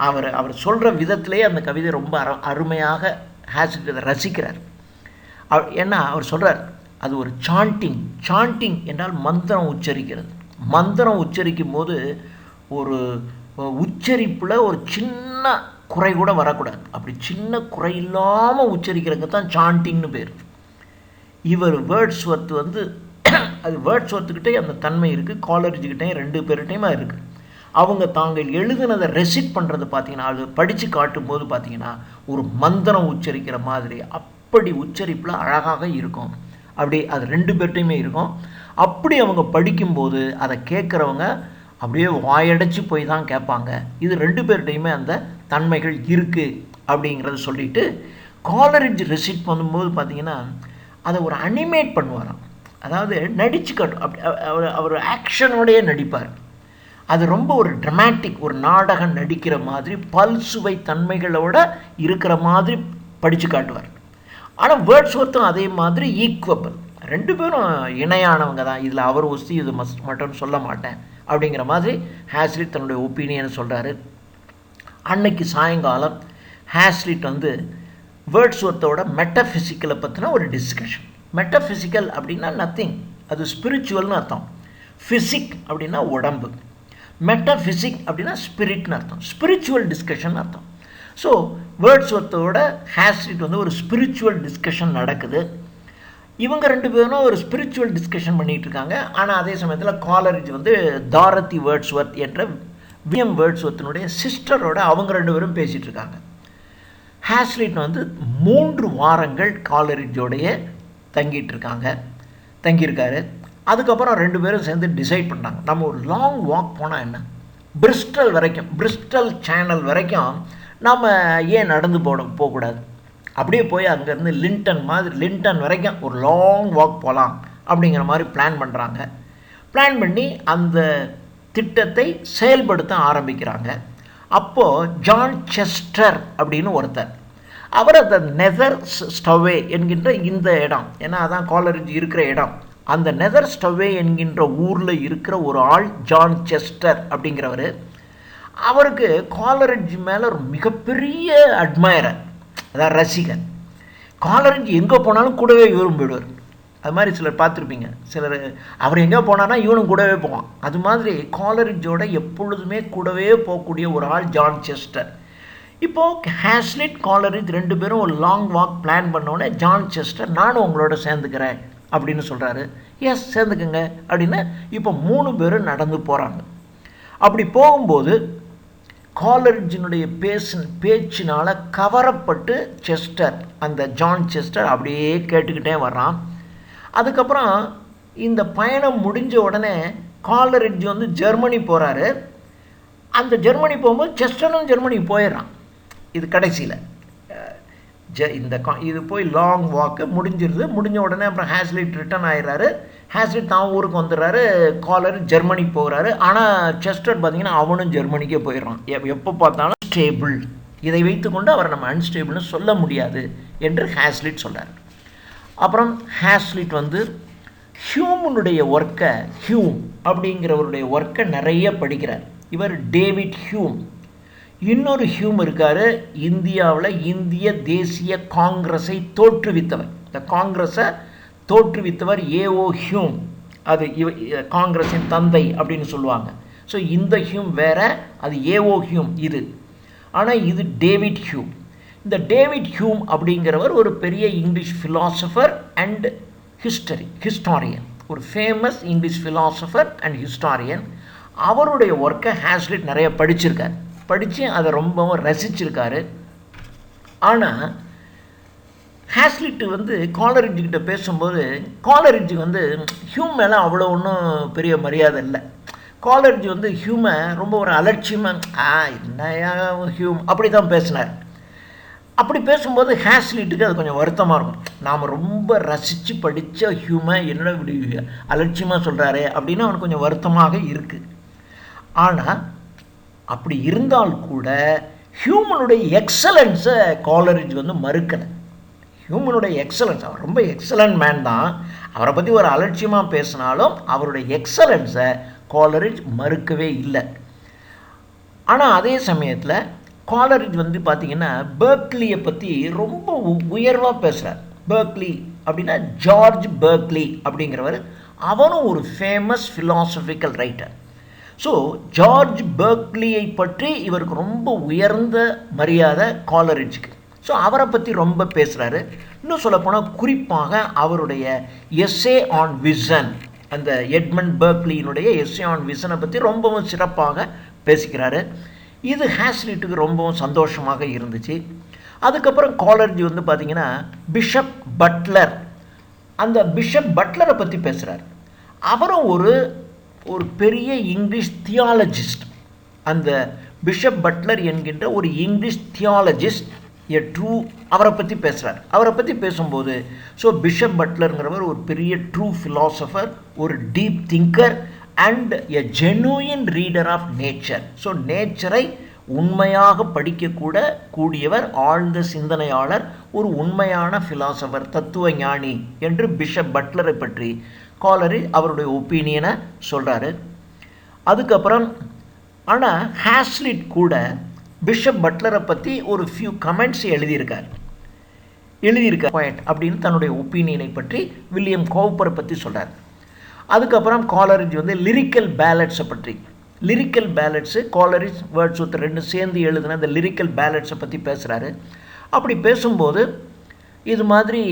அவர் சொல்கிற விதத்திலே அந்த கவிதை ரொம்ப அருமையாக ஹேஸ்லிட் ரசிக்கிறார். ஏன்னா அவர் சொல்கிறார் அது ஒரு சாண்டிங் என்றால் மந்திரம் உச்சரிக்கிறது. மந்திரம் உச்சரிக்கும் போது ஒரு உச்சரிப்பில் ஒரு சின்ன குறை கூட வரக்கூடாது. அப்படி சின்ன குறை இல்லாமல் உச்சரிக்கிறதுக்கு தான் சாண்டிங்னு பேர். இவர் வேர்ட்ஸ்வொர்த் வந்து அது வேர்ட்ஸ்வொர்த்துக்கிட்டே அந்த தன்மை இருக்குது, காலரிஜ்கிட்டையும் 2 பேர்கிட்டையுமே இருக்குது. அவங்க தாங்கள் எழுதுனதை ரெசிட் பண்ணுறது பார்த்திங்கன்னா அது படித்து காட்டும்போது பார்த்திங்கன்னா ஒரு மந்திரம் உச்சரிக்கிற மாதிரி அப்படி உச்சரிப்பில் அழகாக இருக்கும். அப்படி அது 2 பேர்கிட்டையுமே இருக்கும். அப்படி அவங்க படிக்கும்போது அதை கேட்குறவங்க அப்படியே வாயடைச்சு போய் தான் கேட்பாங்க. இது 2 பேர்கிட்டையுமே அந்த தன்மைகள் இருக்குது அப்படிங்கிறத சொல்லிவிட்டு காலரிட்ஜ் ரெசிட் பண்ணும்போது பார்த்திங்கன்னா அதை ஒரு அனிமேட் பண்ணுவாராம். அதாவது நடிச்சு காட்டும். அப்படி அவர் ஆக்ஷனோடையே நடிப்பார். அது ரொம்ப ஒரு ட்ராமாட்டிக், ஒரு நாடகம் நடிக்கிற மாதிரி பல்சுவை தன்மைகளோடு இருக்கிற மாதிரி படித்து காட்டுவார். ஆனால் வேர்ட்ஸ்வொர்த்தும் அதே மாதிரி ஈக்குவபிள், 2 பேரும் இணையானவங்க தான். இதில் அவர் ஒஸ்தி இது மட்டும் சொல்ல மாட்டேன் அப்படிங்கிற மாதிரி ஹேஸ்லிட் தன்னுடைய ஒப்பீனியனை சொல்கிறாரு. அன்னைக்கு சாயங்காலம் ஹேஸ்லிட் வந்து வேர்ட்ஸ்வொர்த்தோட மெட்டஃபிசிக்கலை பற்றின ஒரு டிஸ்கஷன். மெட்டஃபிசிக்கல் அப்படின்னா நத்திங், அது ஸ்பிரிச்சுவல்னு அர்த்தம். ஃபிசிக் அப்படின்னா உடம்பு, மெட்டஃபிசிக் அப்படின்னா ஸ்பிரிட்னு அர்த்தம், ஸ்பிரிச்சுவல் டிஸ்கஷன் அர்த்தம். ஸோ வேர்ட்ஸ்வொர்த்தோட ஹேஸ்லிட் வந்து ஒரு ஸ்பிரிச்சுவல் டிஸ்கஷன் நடக்குது. இவங்க 2 பேரும் ஒரு ஸ்பிரிச்சுவல் டிஸ்கஷன் பண்ணிகிட்டு இருக்காங்க. ஆனால் அதே சமயத்தில் காலரிட்ஜ் வந்து டாரத்தி வேர்ட்ஸ்வொர்த் என்ற வில்லியம் வேர்ட்ஸ்வொர்த்தினுடைய சிஸ்டரோட அவங்க 2 பேரும் பேசிகிட்டு இருக்காங்க. ஹேஸ்லிட் வந்து 3 வாரங்கள் காலரிட்ஜோடைய தங்கியிருக்காரு. அதுக்கப்புறம் 2 பேரும் சேர்ந்து டிசைட் பண்ணாங்க நம்ம ஒரு லாங் வாக் போனால் என்ன, பிரிஸ்டல் சேனல் வரைக்கும் நம்ம ஏன் நடந்து போகக்கூடாது, அப்படியே போய் அங்கேருந்து லிண்டன் வரைக்கும் ஒரு லாங் வாக் போகலாம் அப்படிங்கிற மாதிரி பிளான் பண்ணி அந்த திட்டத்தை செயல்படுத்த ஆரம்பிக்கிறாங்க. அப்போது ஜான் செஸ்டர் அப்படின்னு ஒருத்தர், அவர் அந்த நெதர் ஸ்டவ்வே என்கின்ற இந்த இடம், ஏன்னா அதான் காலரிட்ஜ் இருக்கிற இடம், அந்த நெதர் ஸ்டவ்வே என்கின்ற ஊரில் இருக்கிற ஒரு ஆள் ஜான் செஸ்டர் அப்படிங்கிறவர். அவருக்கு காலரிட்ஜ் மேலே ஒரு மிகப்பெரிய அட்மைரர், அதாவது ரசிகர். காலரிட்ஜ் எங்கே போனாலும் கூடவே இவரும் போயிடுவார். அது மாதிரி சிலர் பார்த்துருப்பீங்க, சிலர் அவர் எங்கே போனார்னா இவனும் கூடவே போவான். அது மாதிரி காலரிட்ஜோட எப்பொழுதுமே கூடவே போகக்கூடிய ஒரு ஆள் ஜான் செஸ்டர். இப்போது ஹேஸ்லிட் காலரிஜ் ரெண்டு பேரும் ஒரு லாங் வாக் பிளான் பண்ணோடனே ஜான் செஸ்டர் நானும் உங்களோட சேர்ந்துக்கிறேன் அப்படின்னு சொல்கிறாரு. எஸ் சேர்ந்துக்குங்க அப்படின்னு இப்போ 3 பேரும் நடந்து போகிறாங்க. அப்படி போகும்போது காலரிஜினுடைய பேச்சினால் கவரப்பட்டு செஸ்டர், அந்த ஜான் செஸ்டர் அப்படியே கேட்டுக்கிட்டே வர்றான். அதுக்கப்புறம் இந்த பயணம் முடிஞ்ச உடனே காலரிட்ஜ் வந்து ஜெர்மனி போகிறாரு. அந்த ஜெர்மனி போகும்போது செஸ்டரும் ஜெர்மனி போயிடுறான். இது கடைசியில் இது போய் லாங் வாக்கு முடிஞ்சிருது. முடிஞ்ச உடனே அப்புறம் ஹேஸ்லிட் ரிட்டர்ன் ஆகிடுறாரு. ஹேஸ்லிட் தான் ஊருக்கு வந்துடுறாரு. காலர் ஜெர்மனி போகிறாரு. ஆனால் செஸ்டர் பார்த்திங்கன்னா அவனும் ஜெர்மனிக்கே போயிடுறான். எப்போ பார்த்தாலும் ஸ்டேபிள், இதை வைத்துக்கொண்டு அவரை நம்ம அன்ஸ்டேபிள்னு சொல்ல முடியாது என்று ஹேஸ்லிட் சொல்கிறார். அப்புறம் ஹேஸ்லிட் வந்து ஹியூமனுடைய ஒர்க்கை, ஹியூம் அப்படிங்கிறவருடைய ஒர்க்கை நிறைய படிக்கிறார். இவர் டேவிட் ஹியூம். இன்னொரு ஹியூம் இருக்கார், இந்தியாவில் இந்திய தேசிய காங்கிரஸை தோற்றுவித்தவர். இந்த காங்கிரஸை தோற்றுவித்தவர் ஏஓ ஹியூம். அது காங்கிரஸின் தந்தை அப்படின்னு சொல்லுவாங்க. ஸோ இந்த ஹியூம் வேற, அது ஏஓ ஹியூம் இது. ஆனால் இது டேவிட் ஹியூம். இந்த டேவிட் ஹியூம் அப்படிங்கிறவர் ஒரு பெரிய இங்கிலீஷ் ஃபிலாசபர் அண்ட் ஹிஸ்டாரியன், ஒரு famous English philosopher and historian. அவருடைய ஒர்க்கை ஹேஸ்லிட் நிறைய படிச்சிருக்கார். படித்து அதை ரொம்பவும் ரசிச்சிருக்காரு. ஆனால் ஹேஸ்லிட்டு வந்து காலரிட்ஜுக்கிட்ட பேசும்போது காலரிட்ஜு வந்து ஹியூம் மேலே அவ்வளோ ஒன்றும் பெரிய மரியாதை இல்லை. காலரிட்ஜ் வந்து ஹியூமை ரொம்ப ஒரு அலட்சியமாக என்னையா ஹியூம் அப்படி தான் பேசினார். அப்படி பேசும்போது ஹேஸ்லிட்டுக்கு அது கொஞ்சம் வருத்தமாக இருக்கும். நாம் ரொம்ப ரசித்து படித்த ஹியூமை என்னோட இப்படி அலட்சியமாக சொல்கிறாரே அப்படின்னு அவனுக்கு கொஞ்சம் வருத்தமாக இருக்குது. ஆனால் அப்படி இருந்தால் கூட ஹியூமனுடைய எக்ஸலன்ஸை காலரிட்ஜ் வந்து மறுக்கலை. ஹியூமனுடைய எக்ஸலன்ஸ், அவர் ரொம்ப எக்ஸலண்ட் மேன் தான். அவரை பற்றி ஒரு அலட்சியமாக பேசினாலும் அவருடைய எக்ஸலன்ஸை காலரிட்ஜ் மறுக்கவே இல்லை. ஆனால் அதே சமயத்தில் காலரிட்ஜ் வந்து பார்த்திங்கன்னா பெர்க்லியை பற்றி ரொம்ப உயர்வாக பேசுகிறார். பெர்க்லி அப்படின்னா ஜார்ஜ் பெர்க்லி அப்படிங்கிறவர், அவனும் ஒரு famous philosophical writer. So George பெர்க்லியை பற்றி இவருக்கு ரொம்ப உயர்ந்த மரியாதை காலரிட்ஜுக்கு. ஸோ அவரை பற்றி ரொம்ப பேசுகிறாரு. இன்னும் சொல்லப்போனால் குறிப்பாக அவருடைய எஸ்ஸே ஆன் விசன், அந்த எட்மண்ட் பெர்க்லியினுடைய எஸ்ஸே ஆன் விசனை பற்றி ரொம்பவும் சிறப்பாக பேசிக்கிறாரு. இது ஹேஸ்லிட்டுக்கு ரொம்பவும் சந்தோஷமாக இருந்துச்சு. அதுக்கப்புறம் காலரிட்ஜ் வந்து பார்த்திங்கன்னா பிஷப் பட்லர், அந்த பிஷப் பட்லரை பற்றி பேசுகிறார். அவரும் ஒரு பெரிய இங்கிலீஷ் தியாலஜிஸ்ட். அந்த பிஷப் பட்லர் என்கின்ற ஒரு இங்கிலீஷ் தியாலஜிஸ்ட், அவரை பற்றி பேசுகிறார். அவரை பற்றி பேசும்போது பிஷப் பட்லருங்கிறவர் ஒரு பெரிய ட்ரூ ஃபிலாசபர், ஒரு deep thinker and a genuine reader of nature. நேச்சரை உண்மையாக படிக்கக்கூட கூடியவர், ஆழ்ந்த சிந்தனையாளர், ஒரு உண்மையான ஃபிலாசபர், தத்துவ ஞானி என்று பிஷப் பட்லரை பற்றி காலரிட்ஜ் அவருடைய ஒப்பீனியனை சொல்கிறாரு. அதுக்கப்புறம் ஆனால் ஹேஸ்லிட் கூட பிஷப் பட்லரை பற்றி ஒரு ஃபியூ கமெண்ட்ஸ் எழுதியிருக்கார் பாயிண்ட் அப்படின்னு தன்னுடைய ஒப்பீனியனை பற்றி வில்லியம் கவுப்பரை பற்றி சொல்கிறார். அதுக்கப்புறம் காலரிட்ஜ் வந்து லிரிக்கல் பேலட்ஸை பற்றி, லிரிக்கல் பேலட்ஸு காலரிட்ஜ் வேர்ட்ஸ்வொர்த் ரெண்டு சேர்ந்து எழுதின அந்த லிரிக்கல் பேலட்ஸை பற்றி பேசுகிறாரு. அப்படி பேசும்போது இது மாதிரி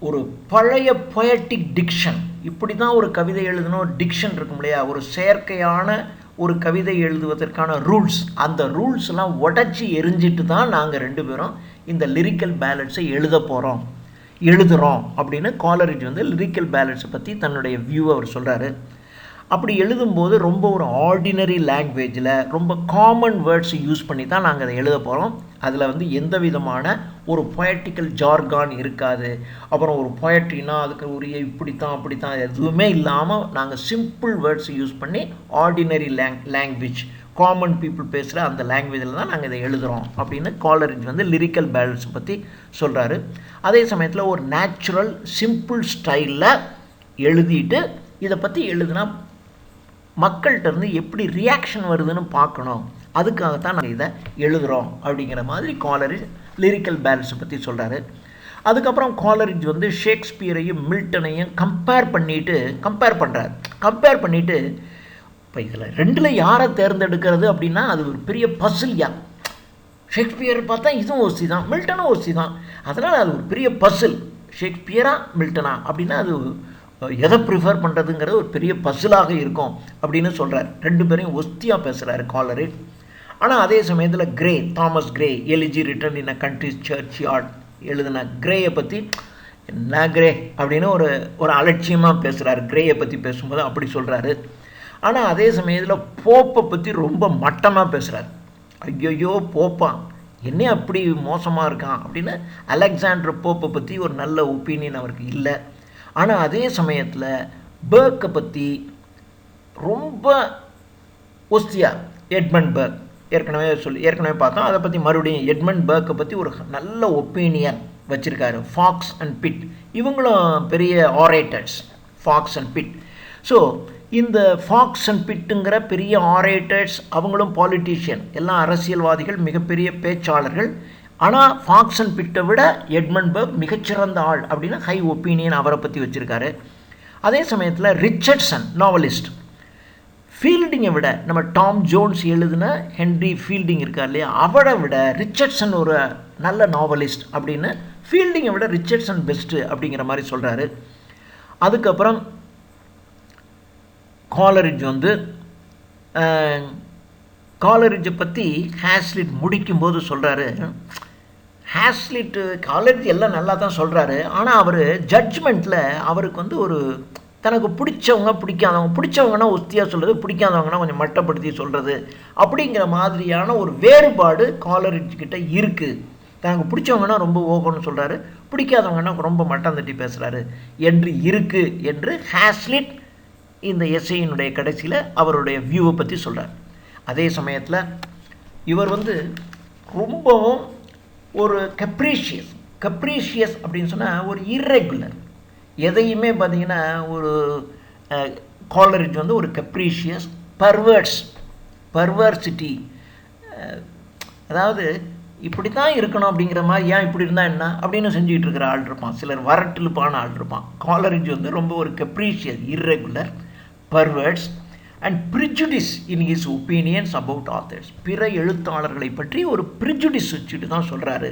ஒரு பழைய பொயட்டிக் டிக்ஷன், இப்படி தான் ஒரு கவிதை எழுதணும், ஒரு டிக்ஷன் இருக்கும் இல்லையா, ஒரு செயற்கையான ஒரு கவிதை எழுதுவதற்கான ரூல்ஸ், அந்த ரூல்ஸ்லாம் உடச்சி எரிஞ்சிட்டு தான் நாங்கள் ரெண்டு பேரும் இந்த லிரிக்கல் பேலட்ஸை எழுதுகிறோம் அப்படின்னு காலரிட்ஜ் வந்து லிரிக்கல் பேலட்ஸை பற்றி தன்னுடைய வியூவை அவர் சொல்கிறாரு. அப்படி எழுதும்போது ரொம்ப ஒரு ஆர்டினரி லாங்குவேஜில் ரொம்ப காமன் வேர்ட்ஸ் யூஸ் பண்ணி தான் நாங்கள் அதை எழுத போகிறோம். அதில் வந்து எந்த விதமான ஒரு பொயட்டிக்கல் ஜார்கான் இருக்காது. அப்புறம் ஒரு பொயட்ரினா அதுக்கு உரிய இப்படித்தான் அப்படித்தான் எதுவுமே இல்லாமல் நாங்கள் சிம்பிள் வேர்ட்ஸ் யூஸ் பண்ணி ஆர்டினரி லாங்குவேஜ், காமன் பீப்புள் பேசுகிற அந்த லாங்குவேஜில் தான் நாங்கள் இதை எழுதுகிறோம் அப்படின்னு காலரிட்ஜ் வந்து லிரிக்கல் பேலட்ஸ் பற்றி சொல்கிறாரு. அதே சமயத்தில் ஒரு நேச்சுரல் சிம்பிள் ஸ்டைலில் எழுதிட்டு இதை பற்றி எழுதுனா மக்கள்கிட்ட இருந்து எப்படி ரியாக்ஷன் வருதுன்னு பார்க்கணும், அதுக்காகத்தான் நாங்கள் இதை எழுதுகிறோம் அப்படிங்கிற மாதிரி காலரிட்ஜ் லிரிக்கல் பேலட்ஸை பற்றி சொல்கிறாரு. அதுக்கப்புறம் காலரிட்ஜ் வந்து ஷேக்ஸ்பியரையும் மில்டனையும் கம்பேர் பண்ணிவிட்டு இப்போ இதில் ரெண்டில் யாரை தேர்ந்தெடுக்கிறது அப்படின்னா அது ஒரு பெரிய பசில்யா. ஷேக்ஸ்பியர் பார்த்தா இதுவும் ஓசி தான், மில்டனும் ஓசி தான். அதனால் அது ஒரு பெரிய பசில். ஷேக்ஸ்பியரா மில்டனா அப்படின்னா அது எதை ப்ரிஃபர் பண்ணுறதுங்கிறது ஒரு பெரிய பசிலாக இருக்கும் அப்படின்னு சொல்கிறார். ரெண்டு பேரையும் ஒஸ்தியாக பேசுகிறாரு காலரிட். ஆனால் அதே சமயத்தில் Gray, Thomas Gray, elegy written in a country's churchyard எழுதின கிரேயை பற்றி என்ன கிரே அப்படின்னு ஒரு அலட்சியமாக பேசுகிறாரு. கிரேயை பற்றி பேசும்போது அப்படி சொல்கிறாரு. ஆனால் அதே சமயத்தில் போப்பை பற்றி ரொம்ப மட்டமாக பேசுகிறார். ஐயோ போப்பா என்ன அப்படி மோசமாக இருக்கான் அப்படின்னு அலெக்சாண்டர் போப்பை பற்றி ஒரு நல்ல ஒப்பீனியன் அவருக்கு இல்லை. ஆனால் அதே சமயத்தில் பர்க்கை பற்றி ரொம்ப ஒஸ்தியா, எட்மண்ட் பர்க் ஏற்கனவே பார்த்தோம். அதை பற்றி மறுபடியும் எட்மண்ட் பர்க்கை பற்றி ஒரு நல்ல ஒப்பீனியன் வச்சுருக்காரு. ஃபாக்ஸ் அண்ட் பிட் இவங்களும் பெரிய ஆரேட்டர்ஸ், ஃபாக்ஸ் அண்ட் பிட். ஸோ இந்த ஃபாக்ஸ் அண்ட் பிட்டுங்கிற பெரிய ஆரேட்டர்ஸ், அவங்களும் பாலிட்டிஷியன், எல்லாம் அரசியல்வாதிகள், மிகப்பெரிய பேச்சாளர்கள். ஆனால் ஃபாக்ஸ் அண்ட் பிட்டை விட எட்மண்ட் பர்க் மிகச்சிறந்த ஆள் அப்படின்னு ஹை ஒப்பீனியன் அவரை பற்றி வச்சுருக்காரு. அதே சமயத்தில் ரிச்சர்ட்சன் நாவலிஸ்ட், ஃபீல்டிங்கை விட நம்ம டாம் ஜோன்ஸ் எழுதின ஹென்ரி ஃபீல்டிங் இருக்கார் இல்லையா, அவரை விட ரிச்சர்ட்சன் ஒரு நல்ல நாவலிஸ்ட் அப்படின்னு, ஃபீல்டிங்கை விட ரிச்சர்ட்சன் பெஸ்ட்டு அப்படிங்கிற மாதிரி சொல்கிறாரு. அதுக்கப்புறம் காலரிட்ஜ் காலரிட்ஜை பற்றி ஹேஸ்லிட் முடிக்கும்போது சொல்கிறாரு. காலரிட்ஜ் எல்லாம் நல்லா தான் சொல்கிறாரு. ஆனால் அவர் ஜட்ஜ்மெண்ட்டில் அவருக்கு ஒரு தனக்கு பிடிச்சவங்க பிடிச்சவங்கன்னா ஒஸ்தியாக சொல்கிறது, பிடிக்காதவங்கன்னா கொஞ்சம் மட்டப்படுத்தி சொல்கிறது அப்படிங்கிற மாதிரியான ஒரு வேறுபாடு காலரிட்ஜ் கிட்ட இருக்குது. தனக்கு பிடிச்சவங்கன்னா ரொம்ப ஓகோன்னு சொல்கிறாரு, பிடிக்காதவங்கன்னா ரொம்ப மட்டம் தட்டி பேசுகிறாரு என்று இருக்குது என்று ஹேஸ்லிட் இந்த எஸ்ஐயினுடைய கடைசியில் அவருடைய வியூவை பற்றி சொல்கிறார். அதே சமயத்தில் இவர் ரொம்பவும் ஒரு கப்ரீஷியஸ் அப்படின்னு சொன்னால் ஒரு இர்ரெகுலர், எதையுமே பார்த்திங்கன்னா ஒரு காலரிட்ஜ் ஒரு கப்ரீஷியஸ், பர்வர்சிட்டி, அதாவது இப்படி தான் இருக்கணும் அப்படிங்கிற மாதிரி, ஏன் இப்படி இருந்தால் என்ன அப்படின்னு செஞ்சுக்கிட்டு இருக்கிற ஆள் இருப்பான். சிலர் வரட்டிலுப்பான ஆள் இருப்பான். காலரிட்ஜ் ரொம்ப ஒரு capricious, irregular, perverse and prejudice in his opinions about authors. பிற எழுத்தாளர்களை பற்றி ஒரு ப்ரிஜுடிஸ் வச்சுட்டு தான் சொல்கிறாரு.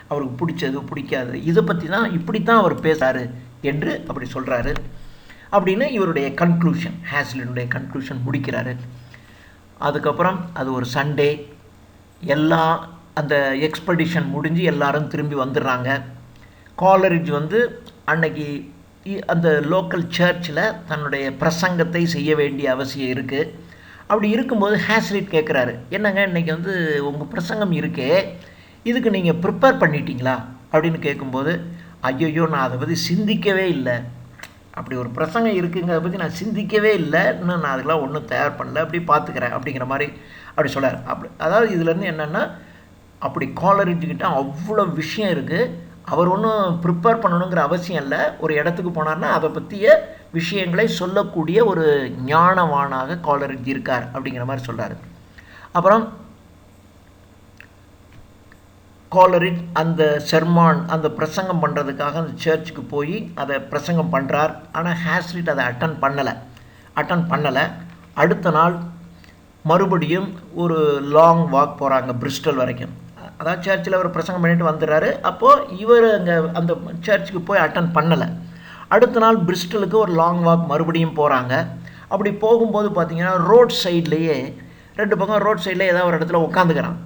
அவருக்கு பிடிச்சது பிடிக்காது இதை பற்றி தான் இப்படித்தான் அவர் பேசுகிறாரு என்று அப்படி சொல்கிறாரு அப்படின்னு இவருடைய கன்க்ளூஷன், ஹேஸ்லினுடைய கன்க்ளூஷன் முடிக்கிறாரு. அதுக்கப்புறம் அது ஒரு சண்டே, அந்த எக்ஸ்பெடிஷன் முடிஞ்சு எல்லாரும் திரும்பி வந்துடுறாங்க. காலரிட்ஜ் அன்னைக்கு அந்த லோக்கல் சர்ச்சில் தன்னுடைய பிரசங்கத்தை செய்ய வேண்டிய அவசியம் இருக்குது. அப்படி இருக்கும்போது ஹேஸ்லிட் கேட்குறாரு, என்னங்க இன்றைக்கி உங்கள் பிரசங்கம் இருக்கே, இதுக்கு நீங்கள் ப்ரிப்பேர் பண்ணிட்டீங்களா அப்படின்னு கேட்கும்போது, ஐயோ நான் அதை பற்றி சிந்திக்கவே இல்லை, அப்படி ஒரு பிரசங்கம் இருக்குங்கிறத பற்றி நான் சிந்திக்கவே இல்லை, இன்னும் நான் அதெல்லாம் ஒன்றும் தயார் பண்ணல, அப்படி பார்த்துக்கிறேன் அப்படிங்கிற மாதிரி அப்படி சொல்லார். அதாவது இதுலேருந்து என்னென்னா, அப்படி காலரிட்ஜுக்கிட்ட அவ்வளோ விஷயம் இருக்குது, அவர் ஒன்றும் ப்ரிப்பேர் பண்ணணுங்கிற அவசியம் இல்லை. ஒரு இடத்துக்கு போனார்னா அதை பற்றிய விஷயங்களை சொல்லக்கூடிய ஒரு ஞானவானாக காலரிட்ஜ் இருக்கார் அப்படிங்கிற மாதிரி சொல்கிறாரு. அப்புறம் காலரிட்ஜ் அந்த செர்மான், அந்த பிரசங்கம் பண்ணுறதுக்காக அந்த சர்ச்சுக்கு போய் அதை பிரசங்கம் பண்ணுறார். ஆனால் ஹேஸ்லிட் அதை அட்டன் பண்ணலை. அடுத்த நாள் மறுபடியும் ஒரு லாங் வாக் போகிறாங்க பிரிஸ்டல் வரைக்கும். அதாவது சர்ச்சில் அவர் பிரசங்கம் பண்ணிட்டு வந்துடுறாரு. அப்போது இவர் அங்கே அந்த சர்ச்சுக்கு போய் அட்டன் பண்ணலை. அடுத்த நாள் பிரிஸ்டலுக்கு ஒரு லாங் வாக் மறுபடியும் போகிறாங்க. அப்படி போகும்போது பார்த்திங்கன்னா ரோட் சைட்லேயே, ரெண்டு பக்கம் ரோட் சைடில் ஏதாவது ஒரு இடத்துல உட்காந்துக்கிறாங்க.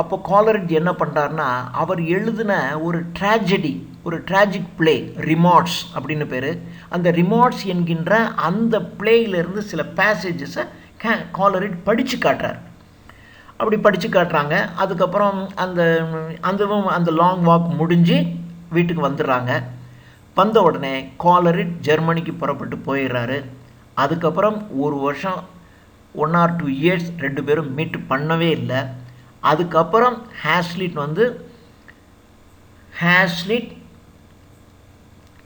அப்போ காலரிட்ஜ் என்ன பண்ணுறாருன்னா, அவர் எழுதின ஒரு ட்ராஜிக் பிளே, ரிமார்ட்ஸ் அப்படின்னு பேர், அந்த ரிமார்ட்ஸ் என்கின்ற அந்த பிளேயிலிருந்து சில பேசேஜஸை காலரிட்ஜ் படித்து காட்டுறார். அப்படி படித்து காட்டுறாங்க. அதுக்கப்புறம் அந்த லாங் வாக் முடிஞ்சு வீட்டுக்கு வந்துடுறாங்க. வந்த உடனே காலரிட்ஜ் ஜெர்மனிக்கு புறப்பட்டு போயிடுறாரு. அதுக்கப்புறம் ஒரு வருஷம் 1 or 2 years ரெண்டு பேரும் மீட் பண்ணவே இல்லை. அதுக்கப்புறம் ஹேஸ்லிட்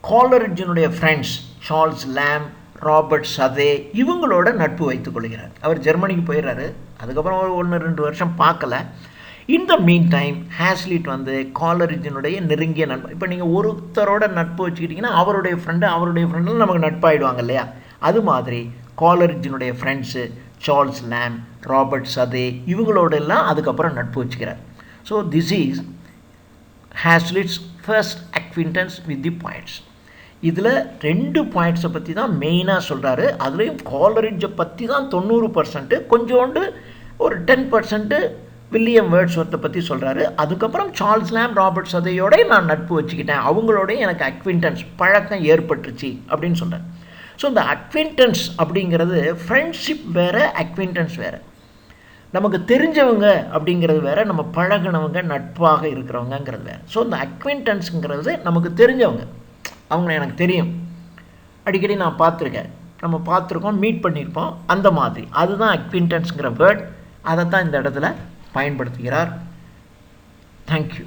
காலரிட்ஜினுடைய ஃப்ரெண்ட்ஸ் சார்ல்ஸ் லேம், ராபர்ட் சதே இவங்களோட நட்பு வைத்துக் கொள்கிறார். அவர் ஜெர்மனிக்கு போயிடுறாரு. அதுக்கப்புறம் ஒரு 1-2 வருஷம் பார்க்கல. இந்த மீன் டைம் ஹேஸ்லிட் வந்து காலரிஜினுடைய நெருங்கிய நட்பு. இப்போ நீங்கள் ஒருத்தரோட நட்பு வச்சுக்கிட்டிங்கன்னா அவருடைய ஃப்ரெண்டு நமக்கு நட்பாயிடுவாங்க இல்லையா? அது மாதிரி காலரிஜினுடைய friends Charles Lamb, Robert Southey இவங்களோடெல்லாம் அதுக்கப்புறம் நட்பு வச்சுக்கிறார். So this is Hazlitt's first acquaintance with the points. இதில் 2 பாயிண்ட்ஸை பற்றி தான் மெயினாக சொல்கிறாரு. அதுலேயும் காலரிட்ஜை பற்றி தான் 90%, கொஞ்சோண்டு ஒரு 10% வில்லியம் வேர்ட்ஸ்வொர்த்தை பற்றி சொல்கிறாரு. அதுக்கப்புறம் சார்ல்ஸ் லேம், ராபர்ட் சதையோட நான் நட்பு வச்சுக்கிட்டேன், அவங்களோடய எனக்கு அக்விண்டன்ஸ் பழக்கம் ஏற்பட்டுருச்சு அப்படின்னு சொல்கிறார். ஸோ இந்த அக்விண்டன்ஸ் அப்படிங்கிறது ஃப்ரெண்ட்ஷிப் வேறு, அக்விண்டன்ஸ் வேறு. நமக்கு தெரிஞ்சவங்க அப்படிங்கிறது வேறு, நம்ம பழகினவங்க நட்பாக இருக்கிறவங்கிறது வேறு. ஸோ இந்த அக்விண்டன்ஸுங்கிறது நமக்கு தெரிஞ்சவங்க, அவங்க எனக்கு தெரியும், அடிக்கடி நான் பார்த்துருக்கேன், நம்ம பார்த்துருக்கோம், மீட் பண்ணியிருப்போம், அந்த மாதிரி. அதுதான் அக்விண்டன்ஸுங்கிற வேர்ட். அதை தான் இந்த இடத்துல பயன்படுத்துகிறார். தேங்க்யூ.